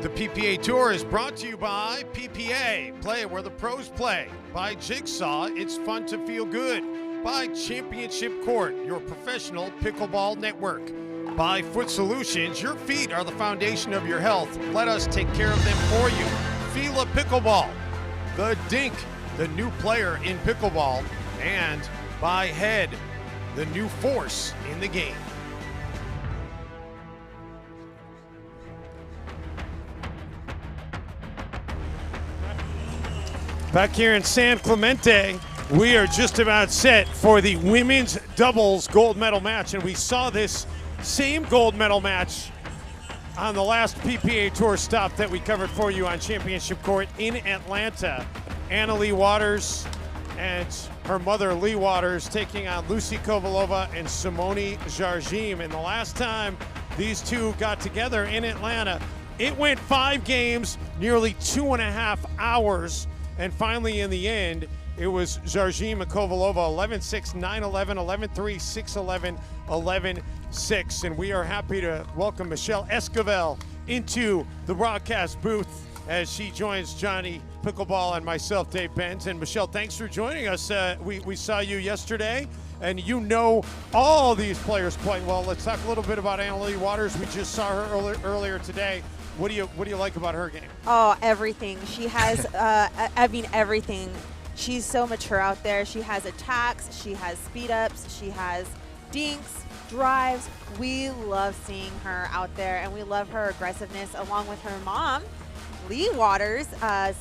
The PPA Tour is brought to you by PPA, play where the pros play. By Jigsaw, it's fun to feel good. By Championship Court, your professional pickleball network. By Foot Solutions, your feet are the foundation of your health. Let us take care of them for you. Fila Pickleball, the Dink, the new player in pickleball. And by Head, the new force in the game. Back here in San Clemente, we are just about set for the women's doubles gold medal match, and we saw this same gold medal match on the last PPA Tour stop that we covered for you on Championship Court in Atlanta. Annaleigh Waters and her mother, Leigh Waters, taking on Lucy Kovalova and Simone Jardim. And the last time these two got together in Atlanta, it went 5 games, nearly 2.5 hours. And finally, in the end, it was Jardim and Kovalova, 11-6, 9-11, 11-3, 6-11, 11-6. And we are happy to welcome Michelle Esquivel into the broadcast booth as she joins Johnny Pickleball and myself, Dave Benz. And Michelle, thanks for joining us. We saw you yesterday, and you know all these players quite well. Let's talk a little bit about Annaleigh Waters. We just saw her earlier today. What do you like about her game? Oh, everything. She has, everything. She's so mature out there. She has attacks. She has speed ups. She has dinks, drives. We love seeing her out there, and we love her aggressiveness along with her mom, Leigh Waters.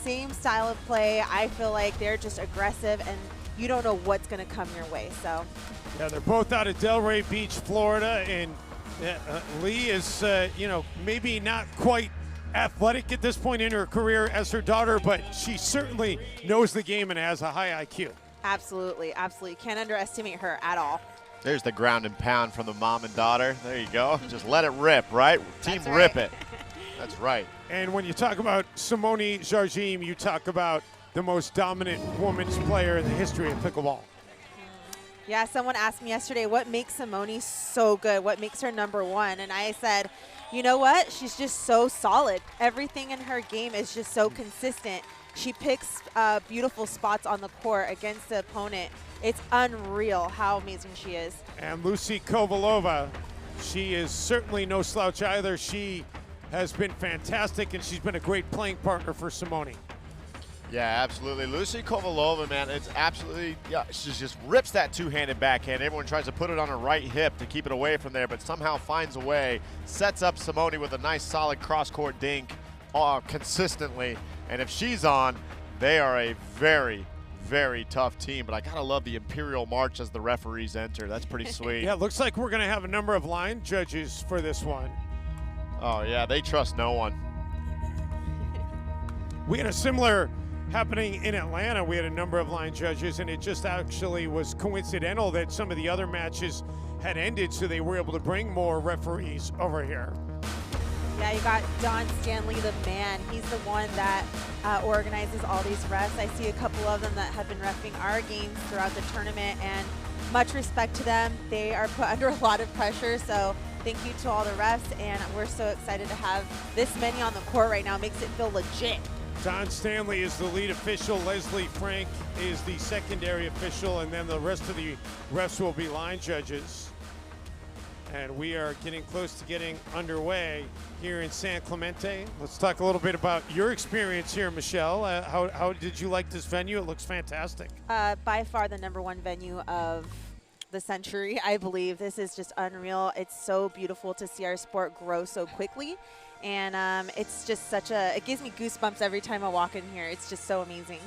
Same style of play. I feel like they're just aggressive, and you don't know what's going to come your way. So, yeah, they're both out of Delray Beach, Florida, and Leigh is, maybe not quite athletic at this point in her career as her daughter, but she certainly knows the game and has a high IQ. Absolutely, absolutely. Can't underestimate her at all. There's the ground and pound from the mom and daughter. There you go. Just let it rip, right? Team That's rip right. it. That's right. And when you talk about Simone Jardim, you talk about the most dominant women's player in the history of pickleball. Yeah, someone asked me yesterday, what makes Simone so good? What makes her number one? And I said, you know what? She's just so solid. Everything in her game is just so consistent. She picks beautiful spots on the court against the opponent. It's unreal how amazing she is. And Lucy Kovalova, she is certainly no slouch either. She has been fantastic, and she's been a great playing partner for Simone. Yeah, absolutely. Lucy Kovalova, man, it's absolutely, she just rips that two-handed backhand. Everyone tries to put it on her right hip to keep it away from there, but somehow finds a way, sets up Simone with a nice solid cross-court dink consistently. And if she's on, they are a very, very tough team. But I gotta love the Imperial March as the referees enter. That's pretty sweet. Yeah, it looks like we're gonna have a number of line judges for this one. Oh yeah, they trust no one. We had a similar happening in Atlanta. We had a number of line judges, and it just actually was coincidental that some of the other matches had ended, so they were able to bring more referees over here. Yeah, you got Don Stanley, the man. He's the one that organizes all these refs. I see a couple of them that have been reffing our games throughout the tournament, and much respect to them. They are put under a lot of pressure, so thank you to all the refs, and we're so excited to have this many on the court right now. It makes it feel legit. Don Stanley is the lead official. Leslie Frank is the secondary official, and then the rest of the refs will be line judges. And we are getting close to getting underway here in San Clemente. Let's talk a little bit about your experience here, Michelle. How did you like this venue? It looks fantastic. By far the #1 venue of the century, I believe. This is just unreal. It's so beautiful to see our sport grow so quickly. And it's just it gives me goosebumps every time I walk in here. It's just so amazing.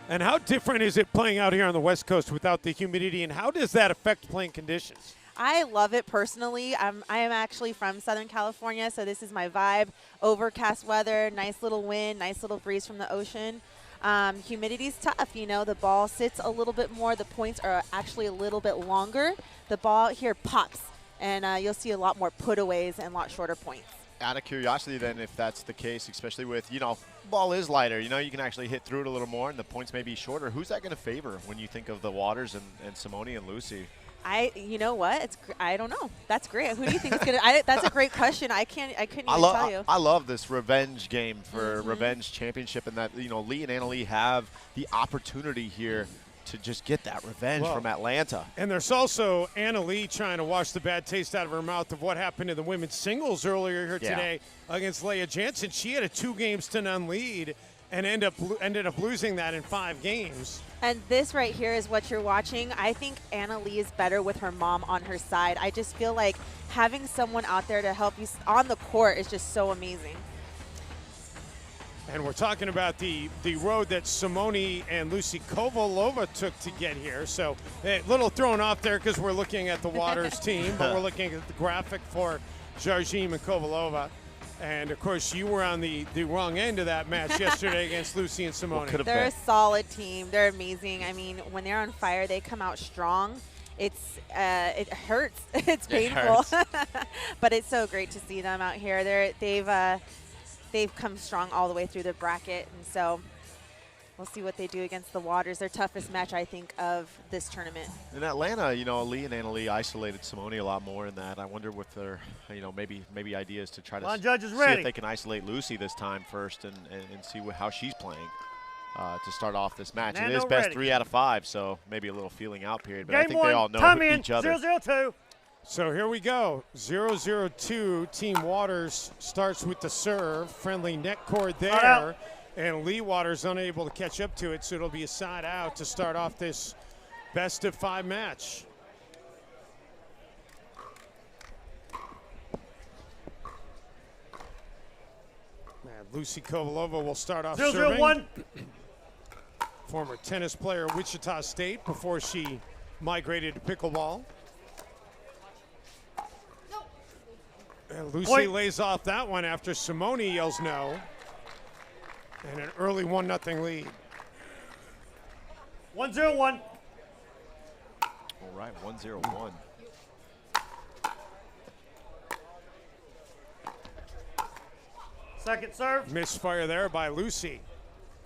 And how different is it playing out here on the West Coast without the humidity, and how does that affect playing conditions? I love it personally. I am actually from Southern California, so this is my vibe. Overcast weather, nice little wind, nice little breeze from the ocean. Humidity's tough, the ball sits a little bit more. The points are actually a little bit longer. The ball here pops, and you'll see a lot more putaways and a lot shorter points. Out of curiosity then, if that's the case, especially with, ball is lighter, you can actually hit through it a little more and the points may be shorter. Who's that going to favor when you think of the Waters and Simone and Lucy? You know what? I don't know. That's great. Who do you think is gonna? That's a great question. I couldn't even tell you. I love this revenge game for revenge championship, and that Leigh and Annaleigh have the opportunity here to just get that revenge from Atlanta. And there's also Annaleigh trying to wash the bad taste out of her mouth of what happened in the women's singles earlier here today against Leigh Jansen. She had a 2-0 lead and ended up losing that in 5 games. And this right here is what you're watching. I think Annaleigh is better with her mom on her side. I just feel like having someone out there to help you on the court is just so amazing. And we're talking about the road that Simone and Lucy Kovalova took to get here. So a little thrown off there because we're looking at the Waters team, but we're looking at the graphic for Jardim and Kovalova. And, of course, you were on the wrong end of that match yesterday against Lucy and Simone. They're a solid team. They're amazing. I mean, when they're on fire, they come out strong. It hurts. It's painful. But it's so great to see them out here. They've come strong all the way through the bracket, and so we'll see what they do against the Waters. Their toughest match, I think, of this tournament. In Atlanta, Leigh and Annaleigh isolated Simone a lot more in that. I wonder with their, maybe ideas to try to see if they can isolate Lucy this time first and see how she's playing to start off this match. It is best 3 out of 5, so maybe a little feeling out period, but I think they all know each other. 0-0-2. So here we go. 0-0-2. Team Waters starts with the serve. Friendly net cord there. And Leigh Waters unable to catch up to it, so it'll be a side out to start off this best of 5 match. And Lucy Kovalova will start off serving. 0-0-1. Former tennis player at Wichita State before she migrated to pickleball. And Lucy lays off that one after Simone yells no. And an early 1-0 lead. 1-0-1. All right, 1-0-1. Second serve. Misfire there by Lucy.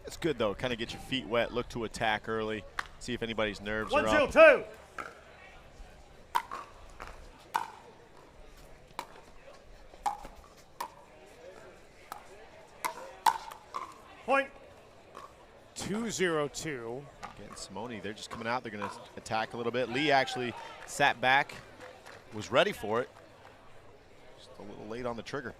It's good, though. Kind of get your feet wet, look to attack early, see if anybody's nerves are up. 1-0-2. Point. 2-0-2. Again, Simone, they're just coming out. They're going to attack a little bit. Leigh actually sat back, was ready for it. Just a little late on the trigger.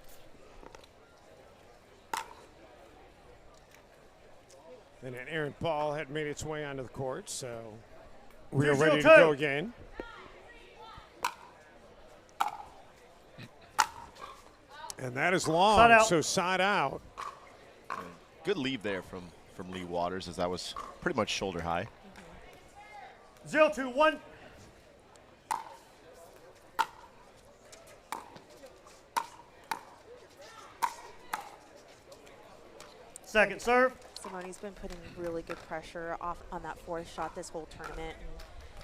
And an errant ball had made its way onto the court, so we are ready to go again. And that is long, so side out. Good leave there from Leigh Waters, as that was pretty much shoulder high. 0-2-1. Second serve. Simone's been putting really good pressure off on that 4th shot this whole tournament, and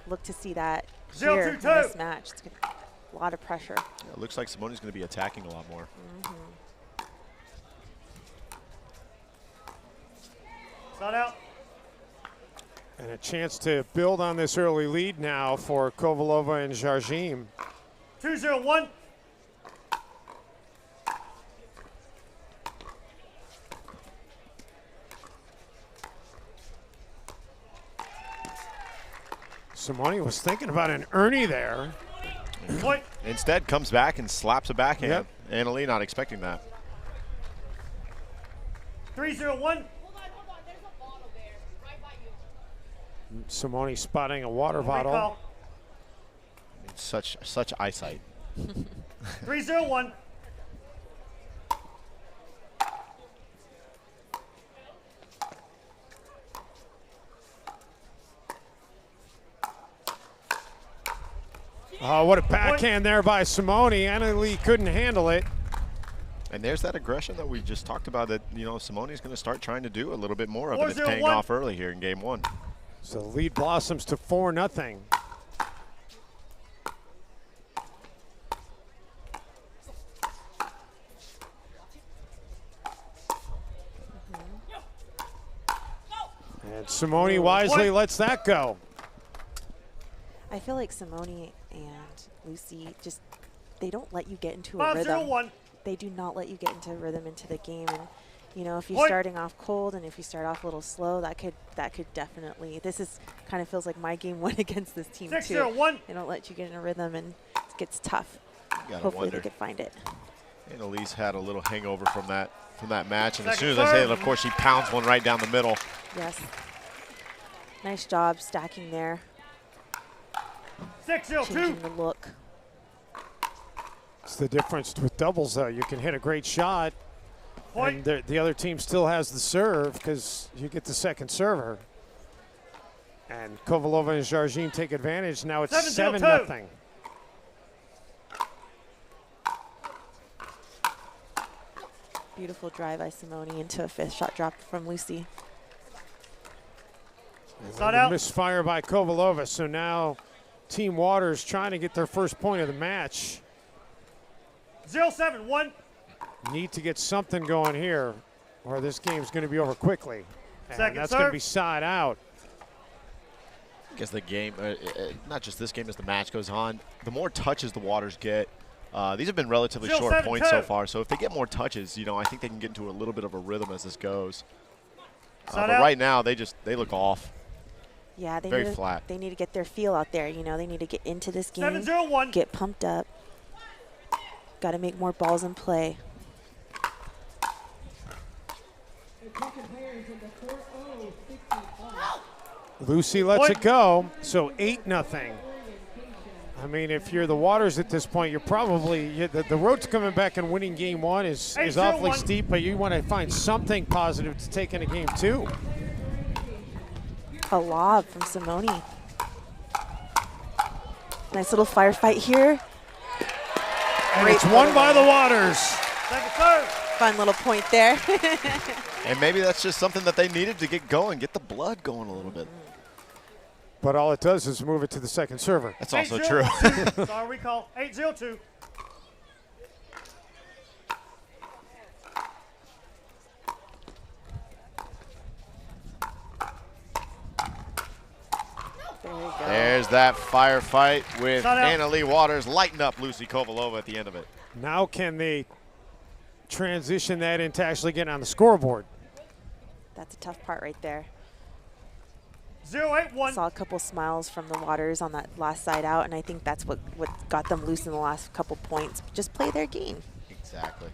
look to see that here in this match. It's gonna be a lot of pressure. Yeah, it looks like Simone's going to be attacking a lot more. Side out. And a chance to build on this early lead now for Kovalova and Jardim. 2-0-1. Simone was thinking about an Ernie there. Point. Instead, comes back and slaps a backhand. Yep. Annaleigh not expecting that. 3-0-1. Simone spotting a water bottle. Such eyesight. 3-0-1. Oh, what a backhand there by Simone. Annaleigh couldn't handle it. And there's that aggression that we just talked about that, Simone's going to start trying to do a little bit more of it. It's paying off early here in game 1. So the lead blossoms to 4-0. And Simone wisely lets that go. I feel like Simone and Lucy just, they don't let you get into a rhythm. 5-0-1. They do not let you get into a rhythm into the game. And, you know, if you're Point. starting off cold and if you start off a little slow, that could definitely, this is kind of feels like my game went against this team too. 6-0-1. They don't let you get in a rhythm and it gets tough. You gotta Hopefully wonder. they could find it. Annaleigh had a little hangover from that match, and as Second soon as I say it, serve. of course, she pounds one right down the middle. Yes. Nice job stacking there. 6-0-2. Changing the look. It's the difference with doubles, though. You can hit a great shot, Point. and the other team still has the serve because you get the second server. And Kovalova and Jardim take advantage. Now it's 7-0-2. 7-0. Beautiful drive by Simone into a fifth shot drop from Lucy. It's not out. Misfire by Kovalova. So now Team Waters trying to get their first point of the match. 0-7-1. Need to get something going here, or this game's going to be over quickly. And Second that's going to serve. be side out. I guess the game, not just this game, as the match goes on, the more touches the Waters get, these have been relatively short 0-7-2. points so far. So if they get more touches, you know, I think they can get into a little bit of a rhythm as this goes. Side But out. right now, they look off. Yeah, they Very need to, flat. They need to get their feel out there. You know, they need to get into this game, 7-0-1. get pumped up. Got to make more balls in play. Lucy lets it go, so 8-0. I mean, if you're the Waters at this point, you're probably the road to coming back and winning game one is awfully 8-0-1. steep, but you want to find something positive to take into game two. A lob from Simone. Nice little firefight here. And Great it's won photo. by the Waters. Second serve. Fun little point there. And maybe that's just something that they needed to get going, get the blood going a little bit. But all it does is move it to the second server. That's also true. 8-0-2. Sorry, recall. 8-0-2. There you go. There's that firefight with Not out. Annaleigh Waters lighting up Lucy Kovalova at the end of it. Now can they transition that into actually getting on the scoreboard? That's a tough part right there. 0-8-1. Saw a couple smiles from the Waters on that last side out, and I think that's what got them loose in the last couple points. Just play their game. Exactly.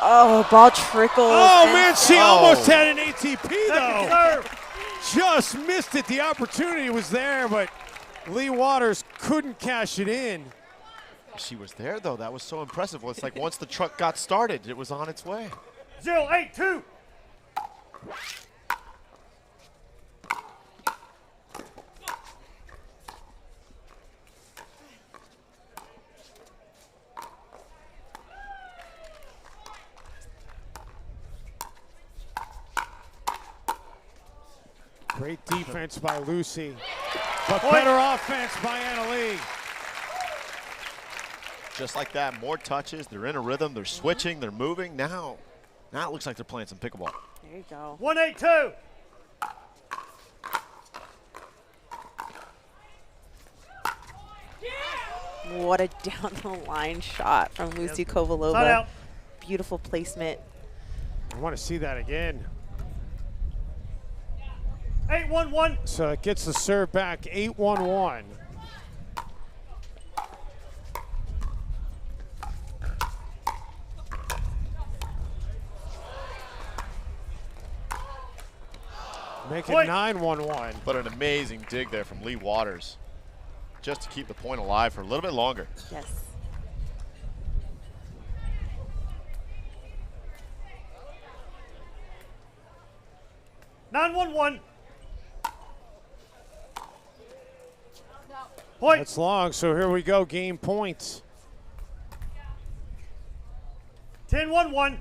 Oh, ball trickles. Oh, and man, she Oh. almost had an ATP, Second though. serve. Just missed it. The opportunity was there, but Leigh Waters couldn't cash it in. She was there, though. That was so impressive. Well, it's like once the truck got started, it was on its way. 0-8-2. Great defense by Lucy, but better offense by Annaleigh. Just like that, more touches. They're in a rhythm. They're switching. They're moving. Now it looks like they're playing some pickleball. There you go. 1-8-2. What a down the line shot from Lucy Side Kovalova. out. Beautiful placement. I want to see that again. 8-1-1. So it gets the serve back, 8-1-1. Make it Point. 9-1-1. But an amazing dig there from Leigh Waters, just to keep the point alive for a little bit longer. Yes. Nine one one. Point. That's long, so here we go, game points. 10-1-1.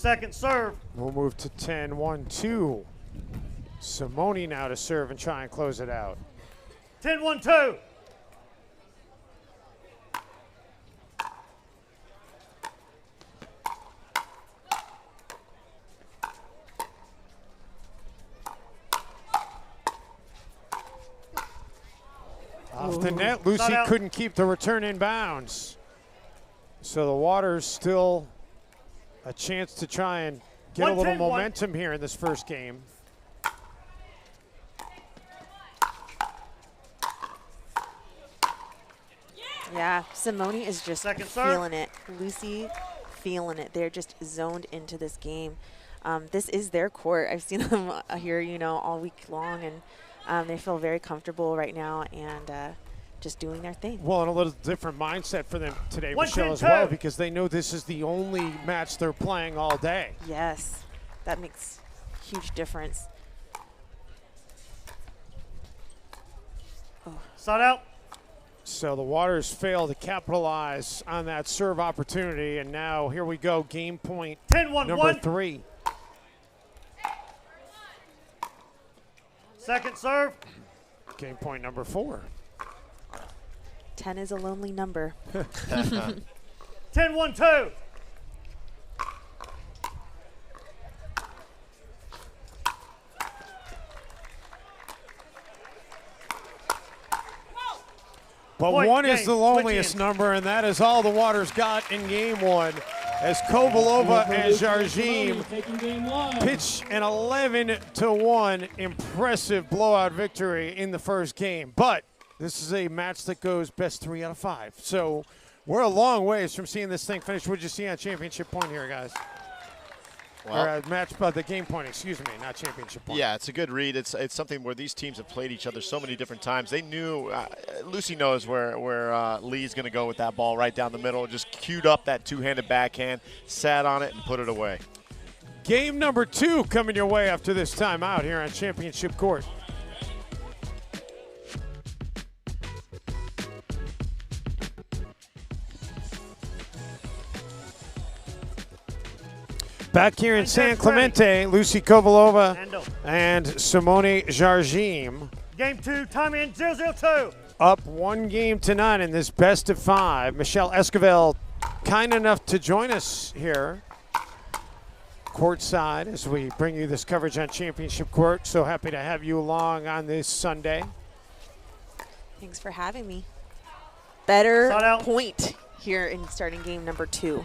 Second serve. We'll move to 10-1-2. Simone now to serve and try and close it out. 10-1-2. Off the net, Lucy couldn't keep the return in bounds. So the Waters still a chance to try and get a little momentum here in this first game. Yeah, Simone is just Second serve. feeling it. Lucy feeling it. They're just zoned into this game. This is their court. I've seen them here, you know, all week long, and they feel very comfortable right now and just doing their thing. Well, and a little different mindset for them today, 1-10-2. Michelle, as well, because they know this is the only match they're playing all day. Yes, that makes a huge difference. Side out. So the Waters fail to capitalize on that serve opportunity, and now here we go, game point 10-1-1. number 3. Second serve. Game point number 4. 10 is a lonely number. 10-1-2. But Point, 1 is game, the loneliest switch number, and that is all the Waters got in game 1. As Kovalova and Jardim pitch an 11-1 impressive blowout victory in the first game. But this is a match that goes best 3 out of 5. So we're a long ways from seeing this thing finish. What did you see on championship point here, guys? Well, Or match, the game point, excuse me, not championship point. yeah, it's a good read. It's something where these teams have played each other so many different times. They knew, Lucy knows where Leigh's going to go with that ball right down the middle. Just queued up that two-handed backhand, sat on it, and put it away. Game number 2 coming your way after this timeout here on Championship Court. Back here in San Clemente, Lucy Kovalova and Simone Jardim Game 2, time in 0-0-2. up 1 game to none in this best of 5. Michelle Esquivel kind enough to join us here courtside as we bring you this coverage on Championship Court. So happy to have you along on this Sunday. Thanks for having me. Better Side out. point here in starting game number 2.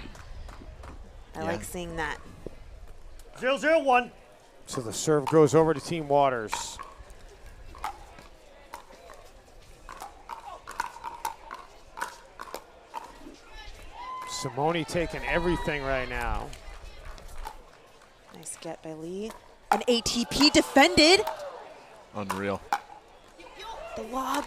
I like seeing that. 0-0-1. So the serve goes over to Team Waters. Simone taking everything right now. Nice get by Leigh. An ATP defended. Unreal. The lob.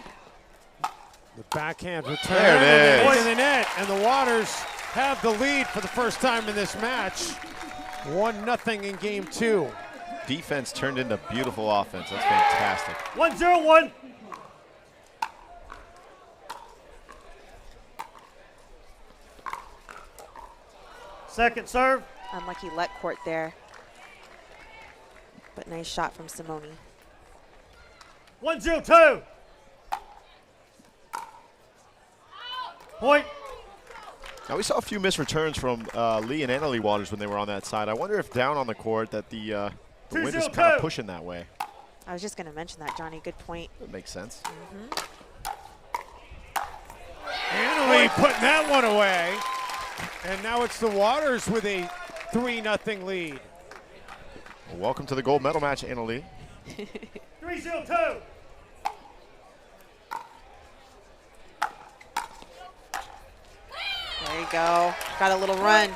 The backhand return. There it is. Point in the net, and the Waters have the lead for the first time in this match. 1-0 in game 2. Defense turned into beautiful offense. That's fantastic. 1-0-1. Second serve. Unlucky let court there. But nice shot from Simone. 1-0-2. Point. Now we saw a few missed returns from Leigh and Annaleigh Waters when they were on that side. I wonder if down on the court that the wind is kind of pushing that way. I was just going to mention that, Johnny. Good point. That makes sense. Annaleigh putting that one away. And now it's the Waters with a 3-0 lead. Well, welcome to the gold medal match, Annaleigh. 3-0-2. There you go. Got a little run.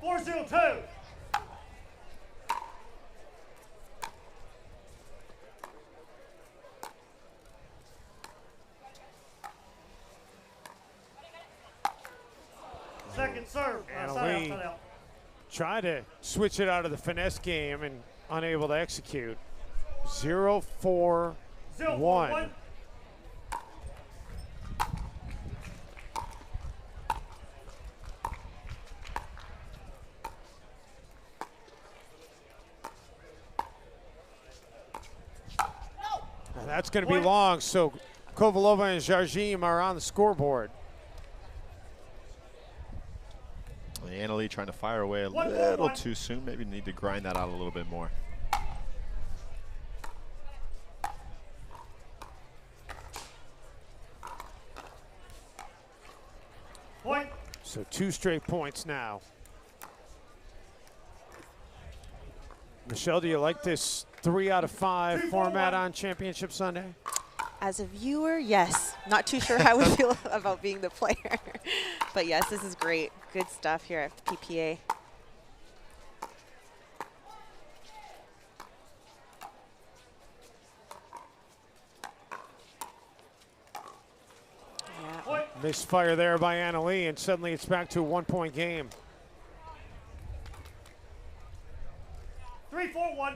$4-0-2. Second serve. Annaleigh Side out. tried to switch it out of the finesse game and unable to execute. 0-4-1. 0-4-1. That's going to be long, so Kovalova and Jardim are on the scoreboard. Annaleigh trying to fire away a little too soon. Maybe need to grind that out a little bit more. Point. So 2 straight points now. Michelle, do you like this 3 out of 5 format on Championship Sunday? As a viewer, yes. Not too sure how I would feel about being the player. But yes, this is great. Good stuff here at PPA. Yeah. Misfire there by Annaleigh, and suddenly it's back to a 1-point game. 3-4-1.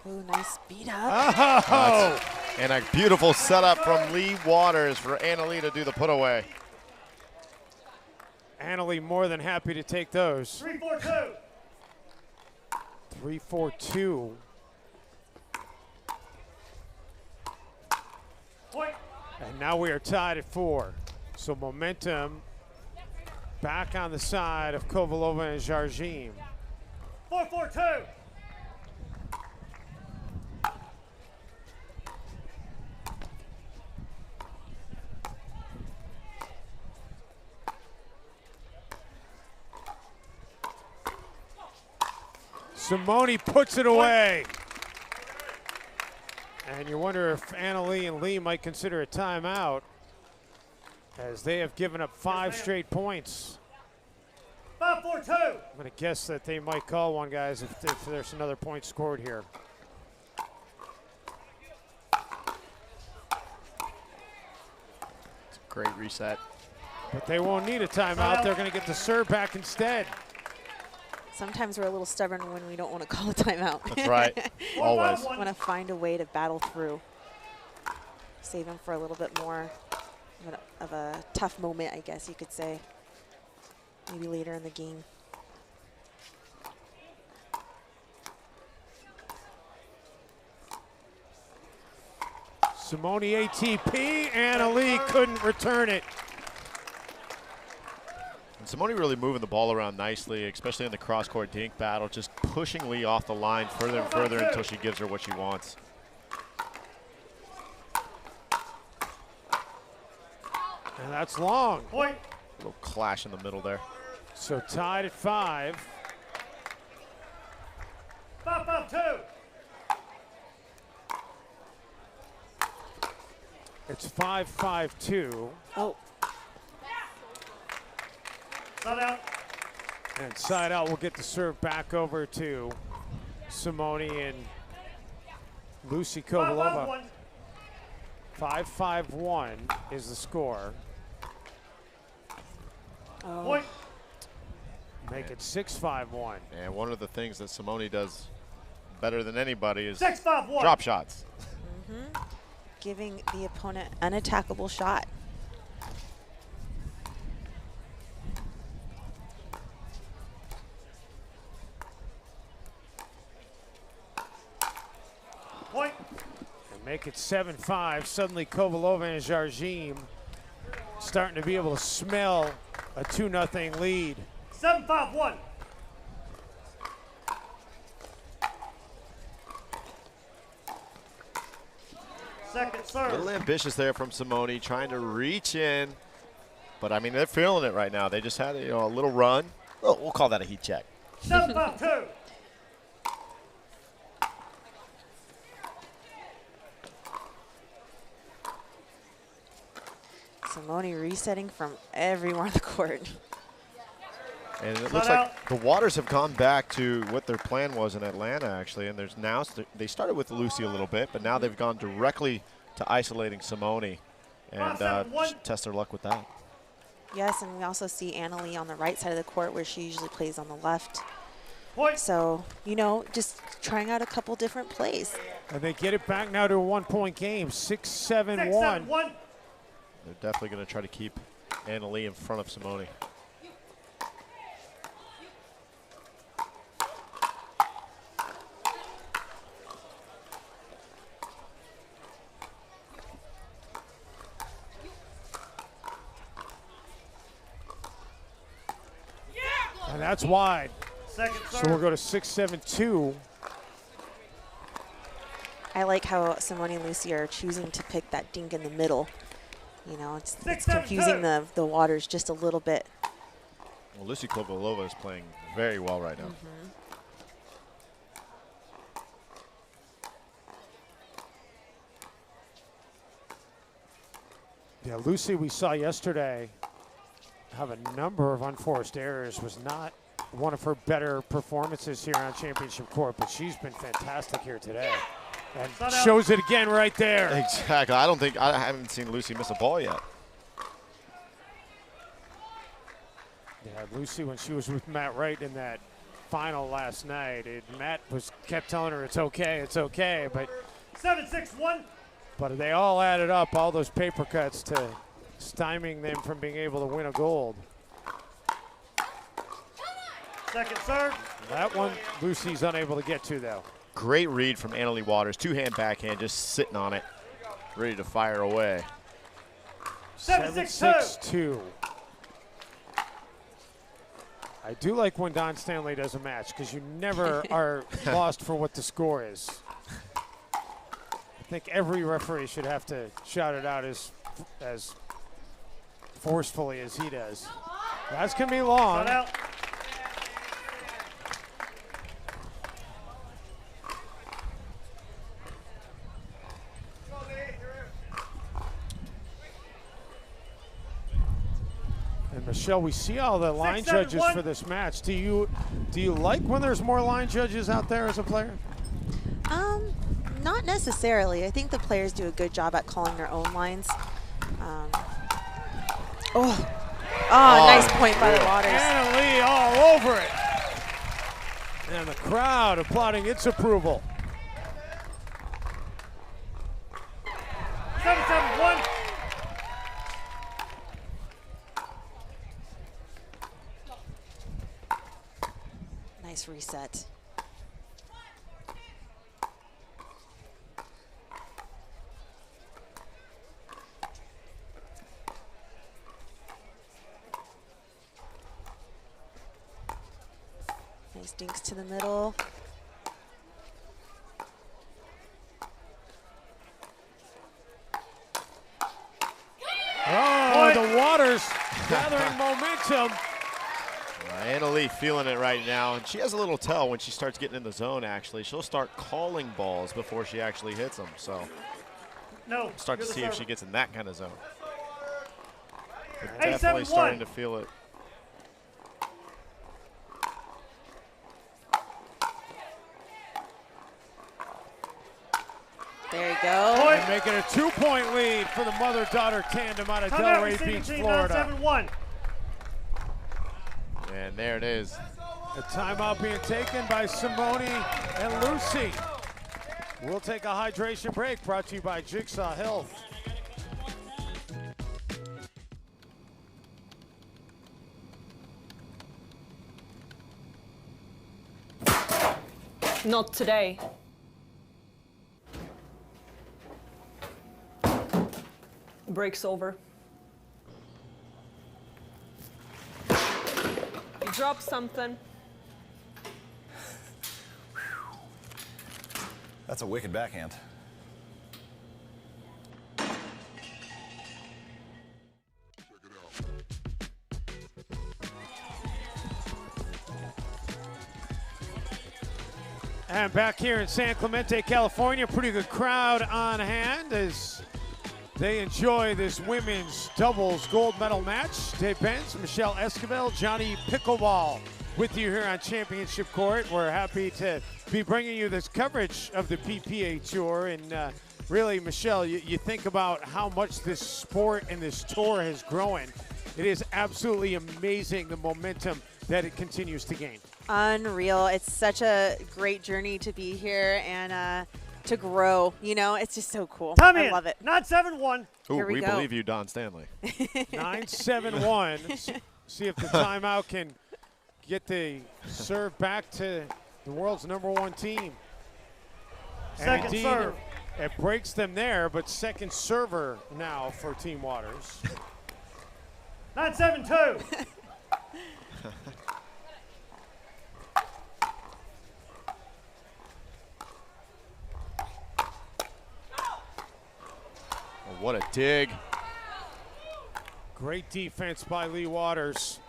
Ooh, nice beat up. Oh! And a beautiful setup from Leigh Waters for Annaleigh to do the put away. Annaleigh more than happy to take those. 3-4-2. 3-4-2. Point. And now we are tied at 4. So momentum back on the side of Kovalova and Jardim. 4-4-2. Simone puts it away. And you wonder if Annaleigh and Leigh might consider a timeout, as they have given up 5 straight points. 5-4-2. I'm going to guess that they might call one, guys, if there's another point scored here. It's a great reset. But they won't need a timeout. They're going to get the serve back instead. Sometimes we're a little stubborn when we don't want to call a timeout. That's right. Always. Want to find a way to battle through. Save them for a little bit more of a tough moment, I guess you could say. Maybe later in the game. Simone ATP, Annaleigh couldn't return it. And Simone really moving the ball around nicely, especially in the cross-court dink battle, just pushing Leigh off the line further and further until she gives her what she wants. And that's long. Point. A little clash in the middle there. So tied at 5. 5-5-2. It's 5-5-2. Oh, Side out. And side out will get the serve back over to Simone and Lucy Kovalova. 5-5-1. 5-5-1 is the score. oh. Point. Make it 6-5-1. And one of the things that Simone does better than anybody is 6-5-1. drop shots. Giving the opponent an unattackable shot. Point. And make it 7-5. Suddenly Kovalova and Jardim starting to be able to smell a 2-0 lead. 7-5-1. Second A serve. little ambitious there from Simone, trying to reach in. But, I mean, they're feeling it right now. They just had a little run. Oh, we'll call that a heat check. 7-5-2. Simone resetting from everywhere on the court. And it looks like the Waters have gone back to what their plan was in Atlanta, actually. And there's now, they started with Lucy a little bit, but now they've gone directly to isolating Simone and just test their luck with that. Yes, and we also see Annaleigh on the right side of the court where she usually plays on the left. Point. So, you know, just trying out a couple different plays. And they get it back now to a 1-point game, 6-7-1. 6-7-1. They're definitely going to try to keep Annaleigh in front of Simone. And that's wide. Second So serve. we'll go to 6-7-2. I like how Simone and Lucy are choosing to pick that dink in the middle. You know, it's 6-7-2. confusing the Waters just a little bit. Well, Lucy Kovalova is playing very well right now. Yeah, Lucy, we saw yesterday have a number of unforced errors. Was not one of her better performances here on championship court, but she's been fantastic here today. And shows it again right there. Exactly. I haven't seen Lucy miss a ball yet. Yeah, Lucy, when she was with Matt Wright in that final last night, Matt kept telling her it's okay, but 7-6-1. they all added up, all those paper cuts to stymieing them from being able to win a gold. Second serve. That one, Lucy's unable to get to, though. Great read from Annaleigh Waters. Two-hand backhand, just sitting on it, ready to fire away. 7-6-2. I do like when Don Stanley does a match because you never are lost for what the score is. I think every referee should have to shout it out as forcefully as he does. That's going to be long. Shut out. And Michelle, we see all the line 6-7-1. judges for this match. Do you like when there's more line judges out there as a player? Not necessarily. I think the players do a good job at calling their own lines. Nice point by the Waters. Annaleigh all over it. And the crowd applauding its approval. 7-7-1. Nice reset. Nice dinks to the middle. Oh, the Waters gathering momentum. Annaleigh feeling it right now, and she has a little tell when she starts getting in the zone, actually. She'll start calling balls before she actually hits them, so No. start to you're the see if server. she gets in that kind of zone. But 8-7-1. definitely starting to feel it. There you go. Point. And making a 2-point lead for the mother-daughter tandem out of Timeout Delray receiving Beach, team, Florida. 9-7-1. And there it is. A timeout being taken by Simone and Lucy. We'll take a hydration break brought to you by Jigsaw Health. Not today. Break's over. You dropped something. That's a wicked backhand. And back here in San Clemente, California, pretty good crowd on hand as they enjoy this women's doubles gold medal match. Dave Benz, Michelle Esquivel, Johnny Pickleball with you here on Championship Court. We're happy to be bringing you this coverage of the PPA Tour. And really, Michelle, you think about how much this sport and this tour has grown. It is absolutely amazing the momentum that it continues to gain. Unreal. It's such a great journey to be here and to grow. You know, it's just so cool. Time I in. love it. 9-7-1. Ooh, Here we we go. believe you, Don Stanley. 9-7-1. See if the timeout can get the serve back to the world's #1 team. And Second indeed, serve. it breaks them there, but second server now for Team Waters. 9-7-2. Oh, what a dig. Great defense by Leigh Waters.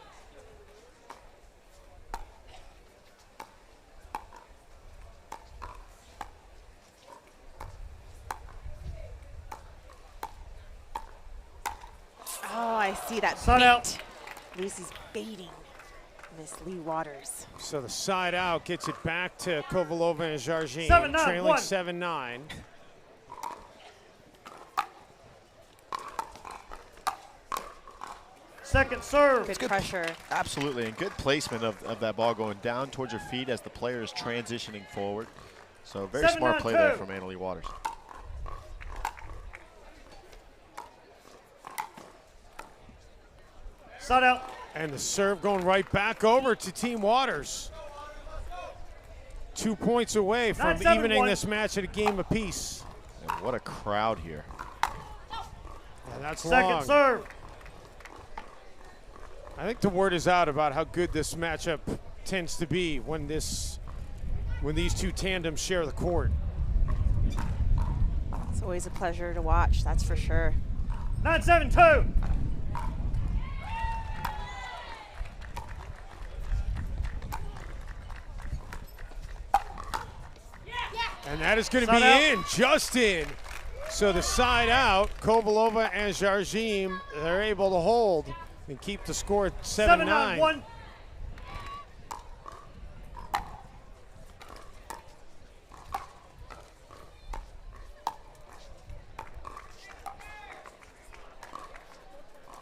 Oh, I see that Sun bait. out. Lucy's baiting Miss Leigh Waters. So the side out gets it back to Kovalova and Jardim, 7-9, trailing 1. 7-9. Second serve. Good pressure. Absolutely, and good placement of that ball going down towards her feet as the player is transitioning forward. So very smart play there 7-9-2. from Annaleigh Waters. Sun out. And the serve going right back over to Team Waters. 2 points away from 9-7-1. evening this match at a game apiece. And what a crowd here. And that's Second long. serve. I think the word is out about how good this matchup tends to be when these two tandems share the court. It's always a pleasure to watch, that's for sure. 9-7-2. And that is going to Side be out. in, just in. So the side out, Kovalova and Jardim, they're able to hold and keep the score at 7-9. 7-9-1.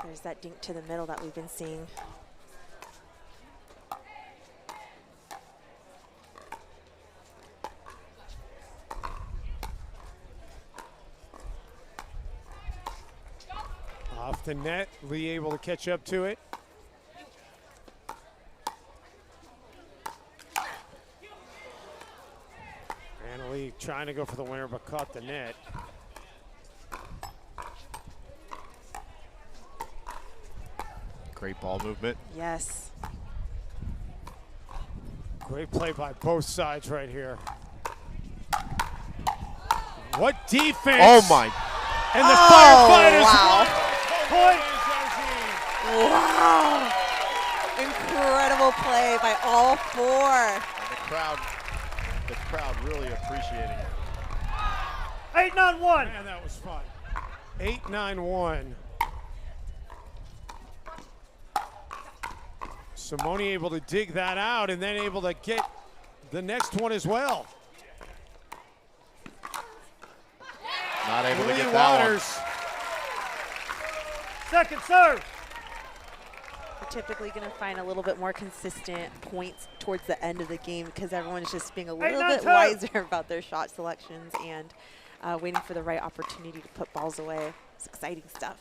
There's that dink to the middle that we've been seeing. Off the net, Leigh able to catch up to it. Annaleigh trying to go for the winner, but caught the net. Great ball movement. Yes. Great play by both sides right here. What defense! Oh my! And the firefighters wow. won. Wow. Incredible play by all four. And the crowd really appreciating it. 8-9-1. Man, that was fun. 8-9-1. Simone able to dig that out and then able to get the next one as well. Not able to Leigh get that Waters. Second serve. We're typically going to find a little bit more consistent points towards the end of the game because everyone's just being a little bit 8-9-2. wiser about their shot selections and waiting for the right opportunity to put balls away. It's exciting stuff.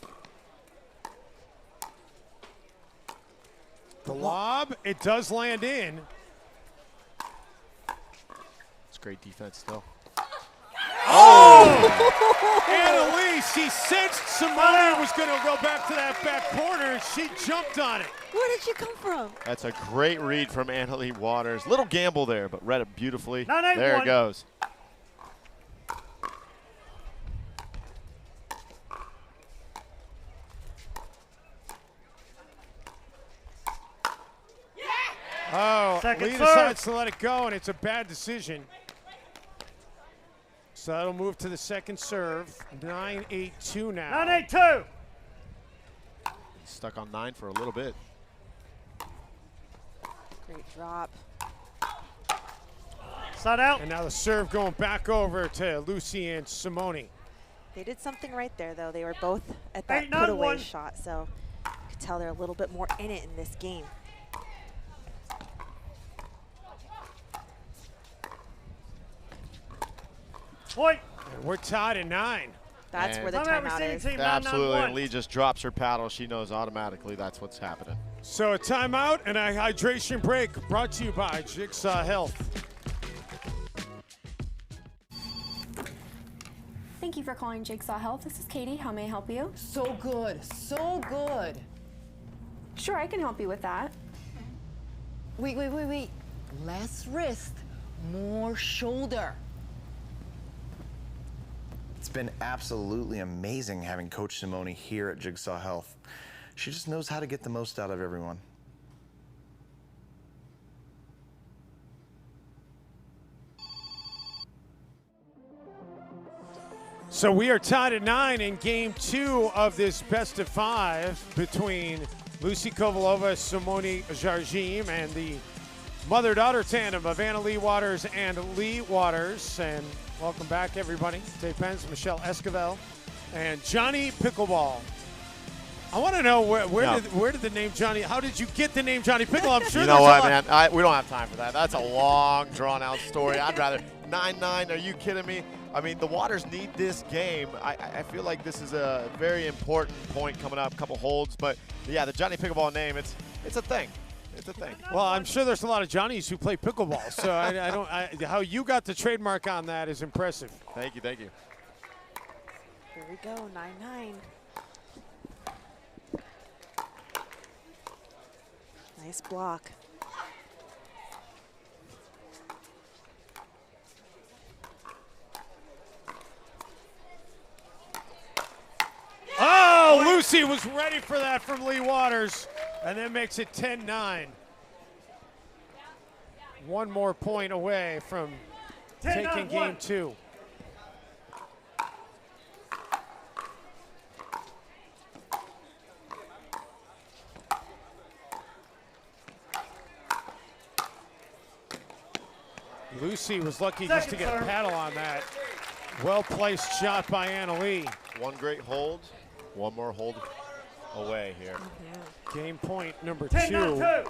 The lob, it does land in. It's great defense still. Annaleigh, she sensed Simone was going to go back to that back corner, and she jumped on it. Where did you come from? That's a great read from Annaleigh Waters. Little gamble there, but read it beautifully. 9-8-1. There it goes. Oh, Second Leigh serve. decides to let it go, and it's a bad decision. So that'll move to the second serve. 9-8-2 now. 9-8-2. Stuck on 9 for a little bit. Great drop. Sun out. And now the serve going back over to Lucy and Simone. They did something right there, though. They were both at that 8-9-1. put-away shot, so you could tell they're a little bit more in it in this game. Point. And we're tied at 9. That's And where the Timeout timeout receiving is. team Absolutely, and 991. Leigh just drops her paddle. She knows automatically that's what's happening. So a timeout and a hydration break brought to you by Jigsaw Health. Thank you for calling Jigsaw Health. This is Katie. How may I help you? So good, so good. Sure, I can help you with that. Wait. Less wrist, more shoulder. It's been absolutely amazing having Coach Simone here at Jigsaw Health. She just knows how to get the most out of everyone. So we are tied at 9 in game 2 of this best of 5 between Lucy Kovalova, Simone Jardim, and the mother-daughter tandem of Annaleigh Waters and Leigh Waters. And welcome back, everybody. Dave Pence, Michelle Esquivel, and Johnny Pickleball. I want to know where did the name Johnny? How did you get the name Johnny Pickle? I'm sure. You know what, man? We don't have time for that. That's a long, drawn-out story. I'd rather 9-9. Are you kidding me? I mean, the Waters need this game. I feel like this is a very important point coming up. A couple holds, but yeah, the Johnny Pickleball name. It's a thing. It's a thing. Well, I'm sure there's a lot of Johnnies who play pickleball. So how you got the trademark on that is impressive. Thank you. Here we go, 9-9. Nice block. Oh, Lucy was ready for that from Leigh Waters, and then makes it 10-9. One more point away from taking game 2. Lucy was lucky just to get a paddle on that. Well-placed shot by Annaleigh. One great hold. One more hold away here. Game point number 2. 10-2.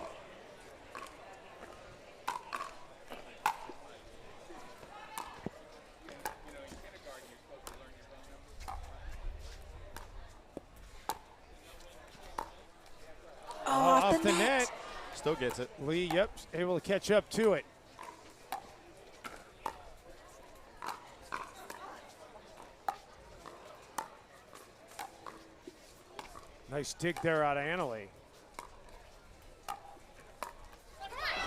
Off the net. Still gets it. Leigh, able to catch up to it. Nice dig there out of Annaleigh.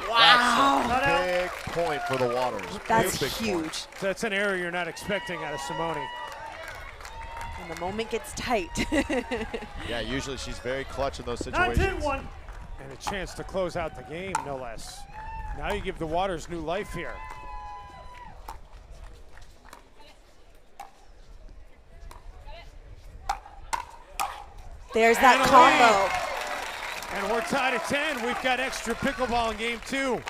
Wow. Big point for the Waters. That's Big huge. point. That's an error you're not expecting out of Simone. And the moment gets tight. Yeah, usually she's very clutch in those situations. 9-2-1. And a chance to close out the game, no less. Now you give the Waters new life here. There's that combo. And we're tied at 10. We've got extra pickleball in game 2.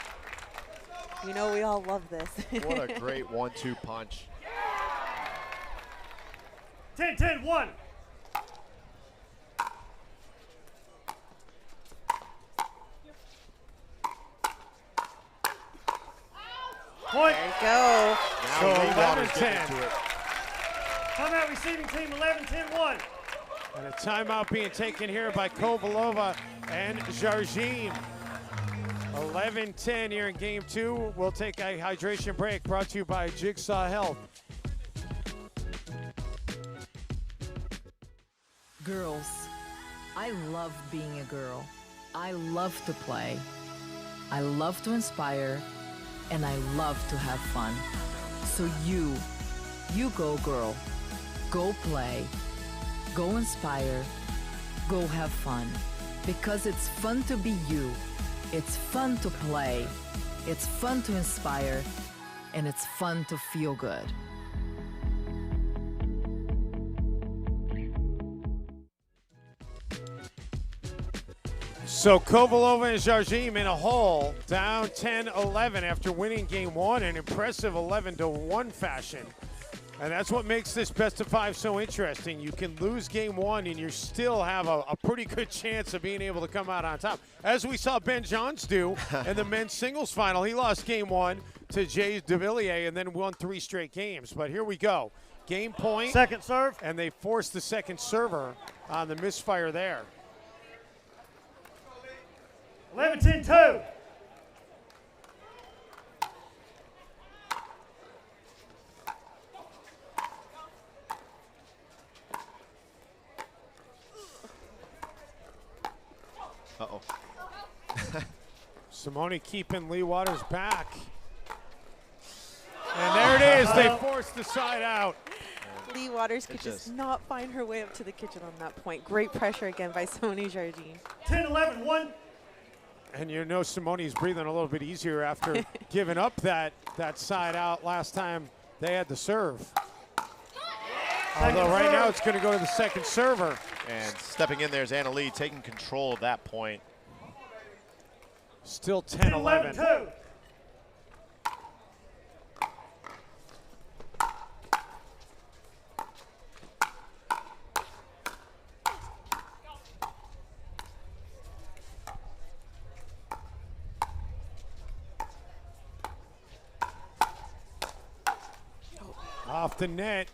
You know we all love this. What a great 1-2 punch. 10-10-1. Point. There you go. Now So Leigh Waters 11-10. getting into it. Timeout receiving team 11-10-1. And a timeout being taken here by Kovalova and Jardim. 11-10 here in game 2. We'll take a hydration break brought to you by Jigsaw Health. Girls, I love being a girl. I love to play. I love to inspire. And I love to have fun. So you go girl. Go play. Go inspire. Go have fun. Because it's fun to be you. It's fun to play. It's fun to inspire. And it's fun to feel good. So Kovalova and Jardim in a hole, down 10-11 after winning game 1, an impressive 11-1 fashion. And that's what makes this best of 5 so interesting. You can lose game 1 and you still have a pretty good chance of being able to come out on top. As we saw Ben Johns do in the men's singles final. He lost game 1 to Jay DeVilliers and then won 3 straight games. But here we go. Game point. Second serve. And they forced the second server on the misfire there. 11-10-2. Uh-oh. Simone keeping Leigh Waters back. And there it is. They forced the side out. Leigh Waters could just not find her way up to the kitchen on that point. Great pressure again by Simone Jardim. 10-11-1. And you know Simone's breathing a little bit easier after giving up that side out last time they had the serve. Although right now it's going to go to the second server. And stepping in there is Annaleigh taking control of that point. Still 10-11. 10-11-2. Off the net.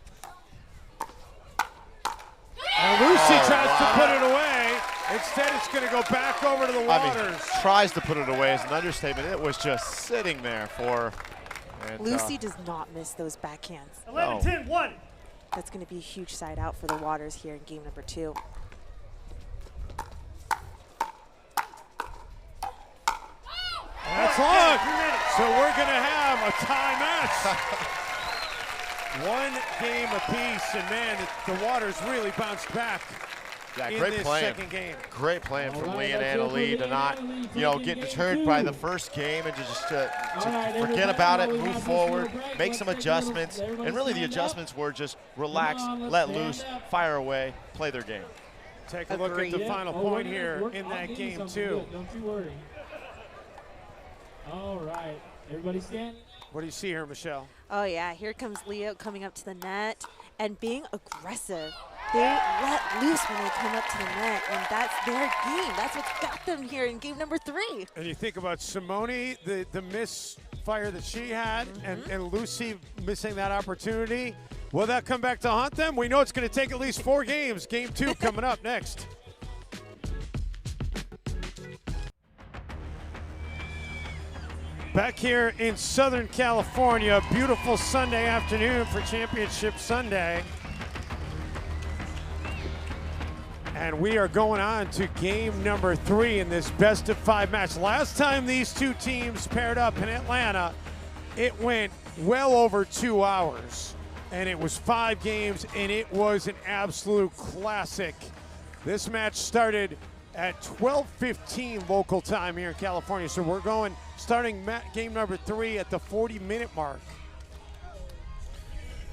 And Lucy tries to put it away. Instead, it's going to go back over to the Waters. I mean, tries to put it away is an understatement. It was just sitting there for. And, Lucy does not miss those backhands. 11-10-1. That's going to be a huge side out for the Waters here in game number 2. That's long. So we're going to have a tie match. 1 game apiece, and man, the Waters really bounced back in great this playing. second game. Great playing from Leigh and Annaleigh to not, get deterred by the first game and to just to forget about it, move forward, make some adjustments. And really the adjustments were just relax, let loose, fire away, play their game. Take a look at the final point here in that game, too. Don't you worry. All right, everybody stand. What do you see here, Michelle? Oh, yeah. Here comes Leo coming up to the net and being aggressive. They let loose when they come up to the net, and that's their game. That's what's got them here in game number 3. And you think about Simone, the misfire that she had, and Lucy missing that opportunity. Will that come back to haunt them? We know it's going to take at least 4 games. Game 2 coming up next. Back here in Southern California, beautiful Sunday afternoon for Championship Sunday. And we are going on to game number 3 in this best-of-5 match. Last time these two teams paired up in Atlanta, it went well over 2 hours. And it was 5 games, and it was an absolute classic. This match started at 12:15 local time here in California. So we're starting game number 3 at the 40-minute mark.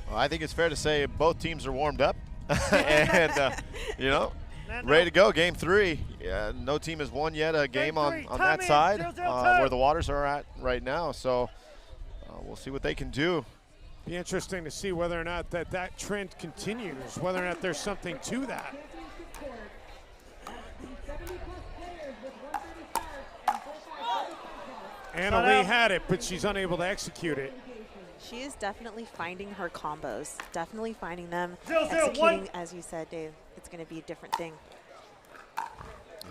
Well, I think it's fair to say both teams are warmed up and, ready to go. Game 3. Yeah, no team has won yet a game on that side where the Waters are at right now. So we'll see what they can do. Be interesting to see whether or not that trend continues, whether or not there's something to that. Annaleigh had it, but she's unable to execute it. She is definitely finding her combos, definitely finding them, 0-0-1. executing, as you said, Dave. It's going to be a different thing.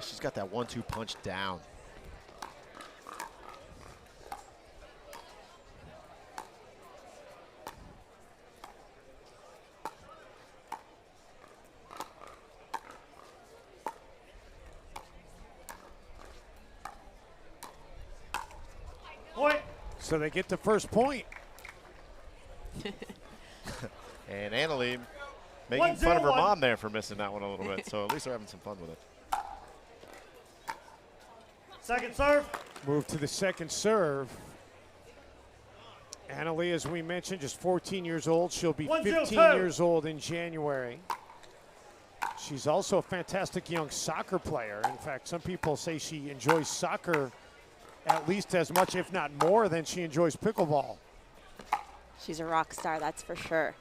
She's got that 1-2 punch down. Point. So they get the first point. And Annaleigh making fun of her mom there for missing that one a little bit. So at least they're having some fun with it. Second serve. Move to the second serve. Annaleigh, as we mentioned, just 14 years old. She'll be 15 years old in January. She's also a fantastic young soccer player. In fact, some people say she enjoys soccer at least as much, if not more, than she enjoys pickleball. She's a rock star, that's for sure.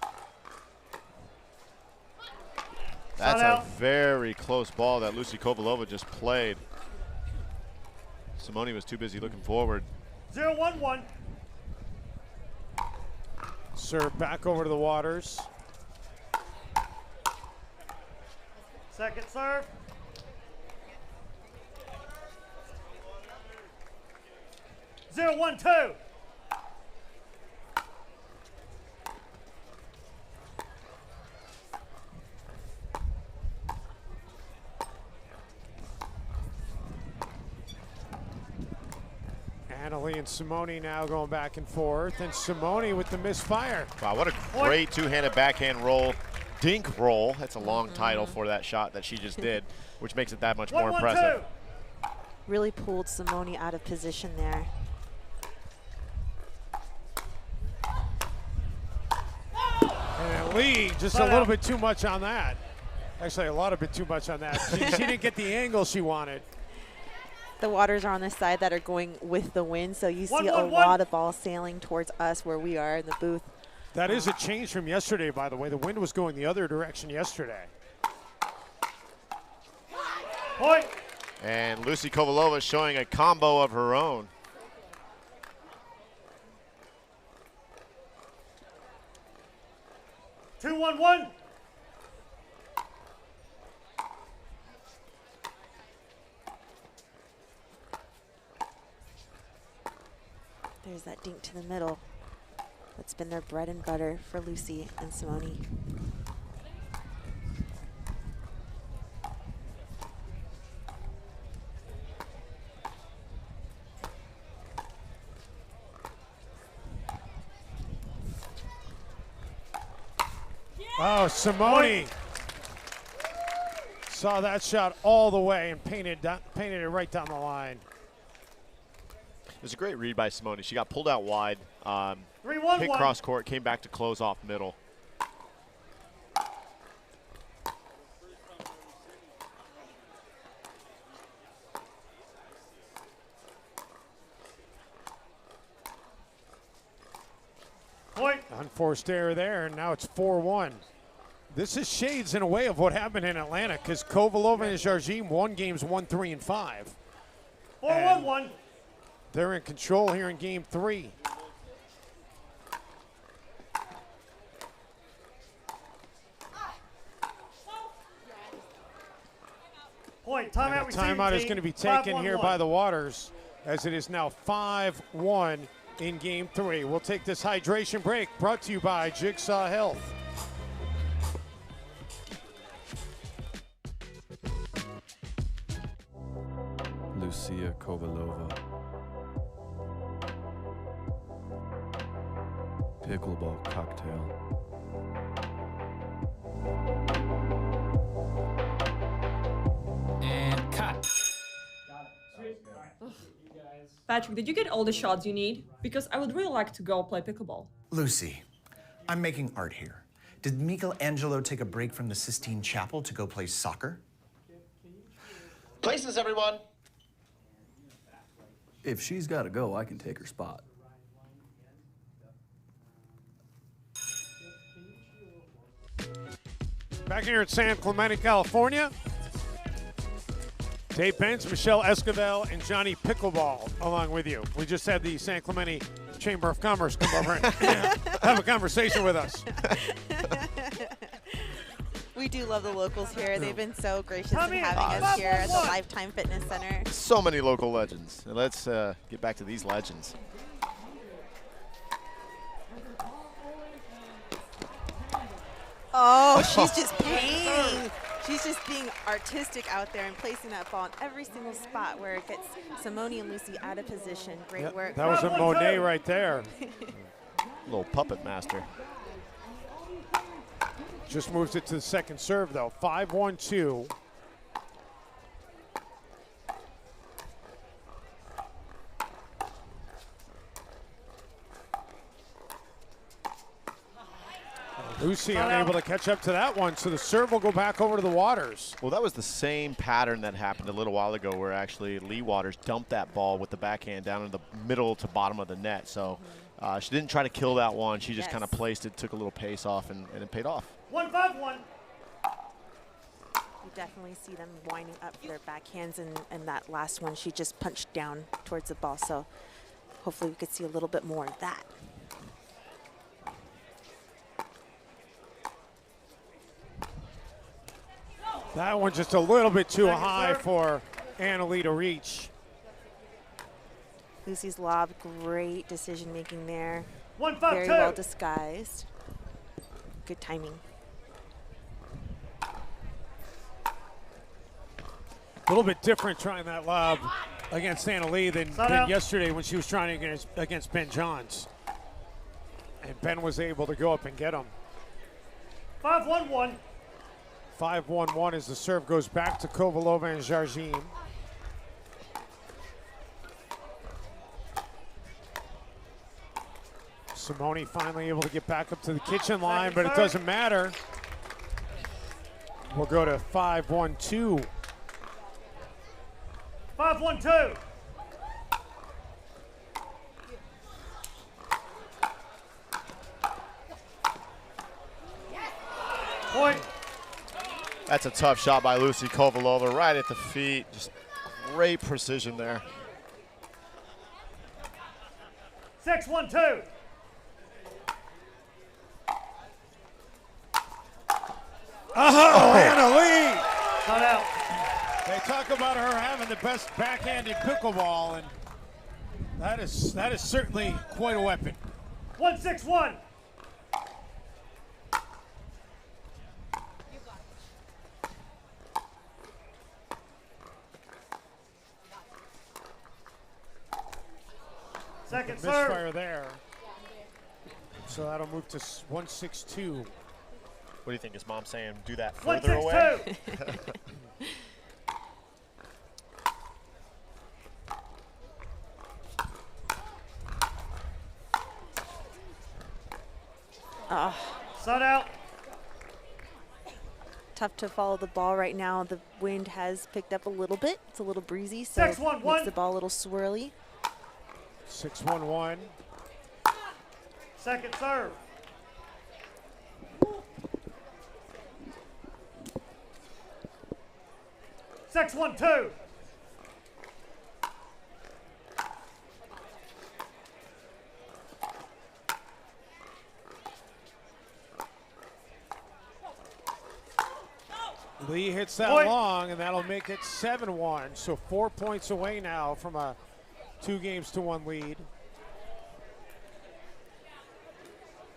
That's a very close ball that Lucy Kovalova just played. Simone was too busy looking forward. 0-1-1. Serve back over to the Waters. Second serve. 0-1-2. Annaleigh and Simone now going back and forth, and Simone with the misfire. Wow, what a great two-handed backhand roll. Dink roll. That's a long title for that shot that she just did, which makes it that much more impressive. Really pulled Simone out of position there. And Leigh, just a little bit too much on that. Actually, a lot of bit too much on that. She didn't get the angle she wanted. The Waters are on the side that are going with the wind, so you see a 1-1-1. lot of balls sailing towards us where we are in the booth. That is a change from yesterday, by the way. The wind was going the other direction yesterday. Point. And Lucy Kovalova showing a combo of her own. Two, 1-1. There's that dink to the middle. That's been their bread and butter for Lucy and Simone. Oh, Simone saw that shot all the way and painted it right down the line. It was a great read by Simone. She got pulled out wide, 3-1-1. hit cross court, came back to close off middle. Point. Unforced error there, and now it's 4-1. This is shades in a way of what happened in Atlanta, because Kovalova and Jardim won games 1, 3, and 5. 4-1-1. They're in control here in game 3. Point. Timeout. And a timeout is going to be taken here by the Waters, as it is now 5-1 in game 3. We'll take this hydration break, brought to you by Jigsaw Health. Lucia Kovalova. Pickleball cocktail. And cut. Patrick, did you get all the shots you need? Because I would really like to go play pickleball. Lucy, I'm making art here. Did Michelangelo take a break from the Sistine Chapel to go play soccer? Places, everyone. If she's got to go, I can take her spot. Back here at San Clemente, California. Dave Pence, Michelle Esquivel, and Johnny Pickleball along with you. We just had the San Clemente Chamber of Commerce come over and have a conversation with us. We do love the locals here. They've been so gracious in having us Awesome. here at the Lifetime Fitness Center. So many local legends. And let's get back to these legends. Oh, she's just painting. She's just being artistic out there and placing that ball in every single spot where it gets Simone and Lucy out of position. Great Yep, work. that was a Monet right there. Little puppet master. Just moves it to the second serve, though. 5-1-2. Lucy unable to catch up to that one, so the serve will go back over to the Waters. Well, that was the same pattern that happened a little while ago where actually Leigh Waters dumped that ball with the backhand down in the middle to bottom of the net. So she didn't try to kill that one. She just kind of placed it, took a little pace off, and it paid off. 1-5-1. You definitely see them winding up for their backhands, and that last one, she just punched down towards the ball. So hopefully we could see a little bit more of that. That one just a little bit too Second high serve. for Annaleigh to reach. Lucy's lob, great decision making there. 1-5-2. Very well disguised. Good timing. A little bit different trying that lob against Annaleigh than yesterday when she was trying against Ben Johns. And Ben was able to go up and get him. 5-1-1. 5-1-1 as the serve goes back to Kovalova and Jardim. Simone finally able to get back up to the kitchen line, but it doesn't matter. We'll go to 5-1-2. 5-1-2. Point. That's a tough shot by Lucy Kovalova, right at the feet. Just great precision there. 6-1-2. Oh, Annaleigh! Not out. They talk about her having the best backhand in pickleball, and that is certainly quite a weapon. 1-6-1. Second serve. Misfire there. So that'll move to 1-6-2. What do you think? Is Mom saying do that further away? 1-6-2. Sun out. Tough to follow the ball right now. The wind has picked up a little bit. It's a little breezy, so 6-1-1. makes the ball a little swirly. 6-1-1. Second serve. Six, 1-2. Leigh hits that Point. long, and that'll make it 7-1. So 4 points away now from a 2-1 lead.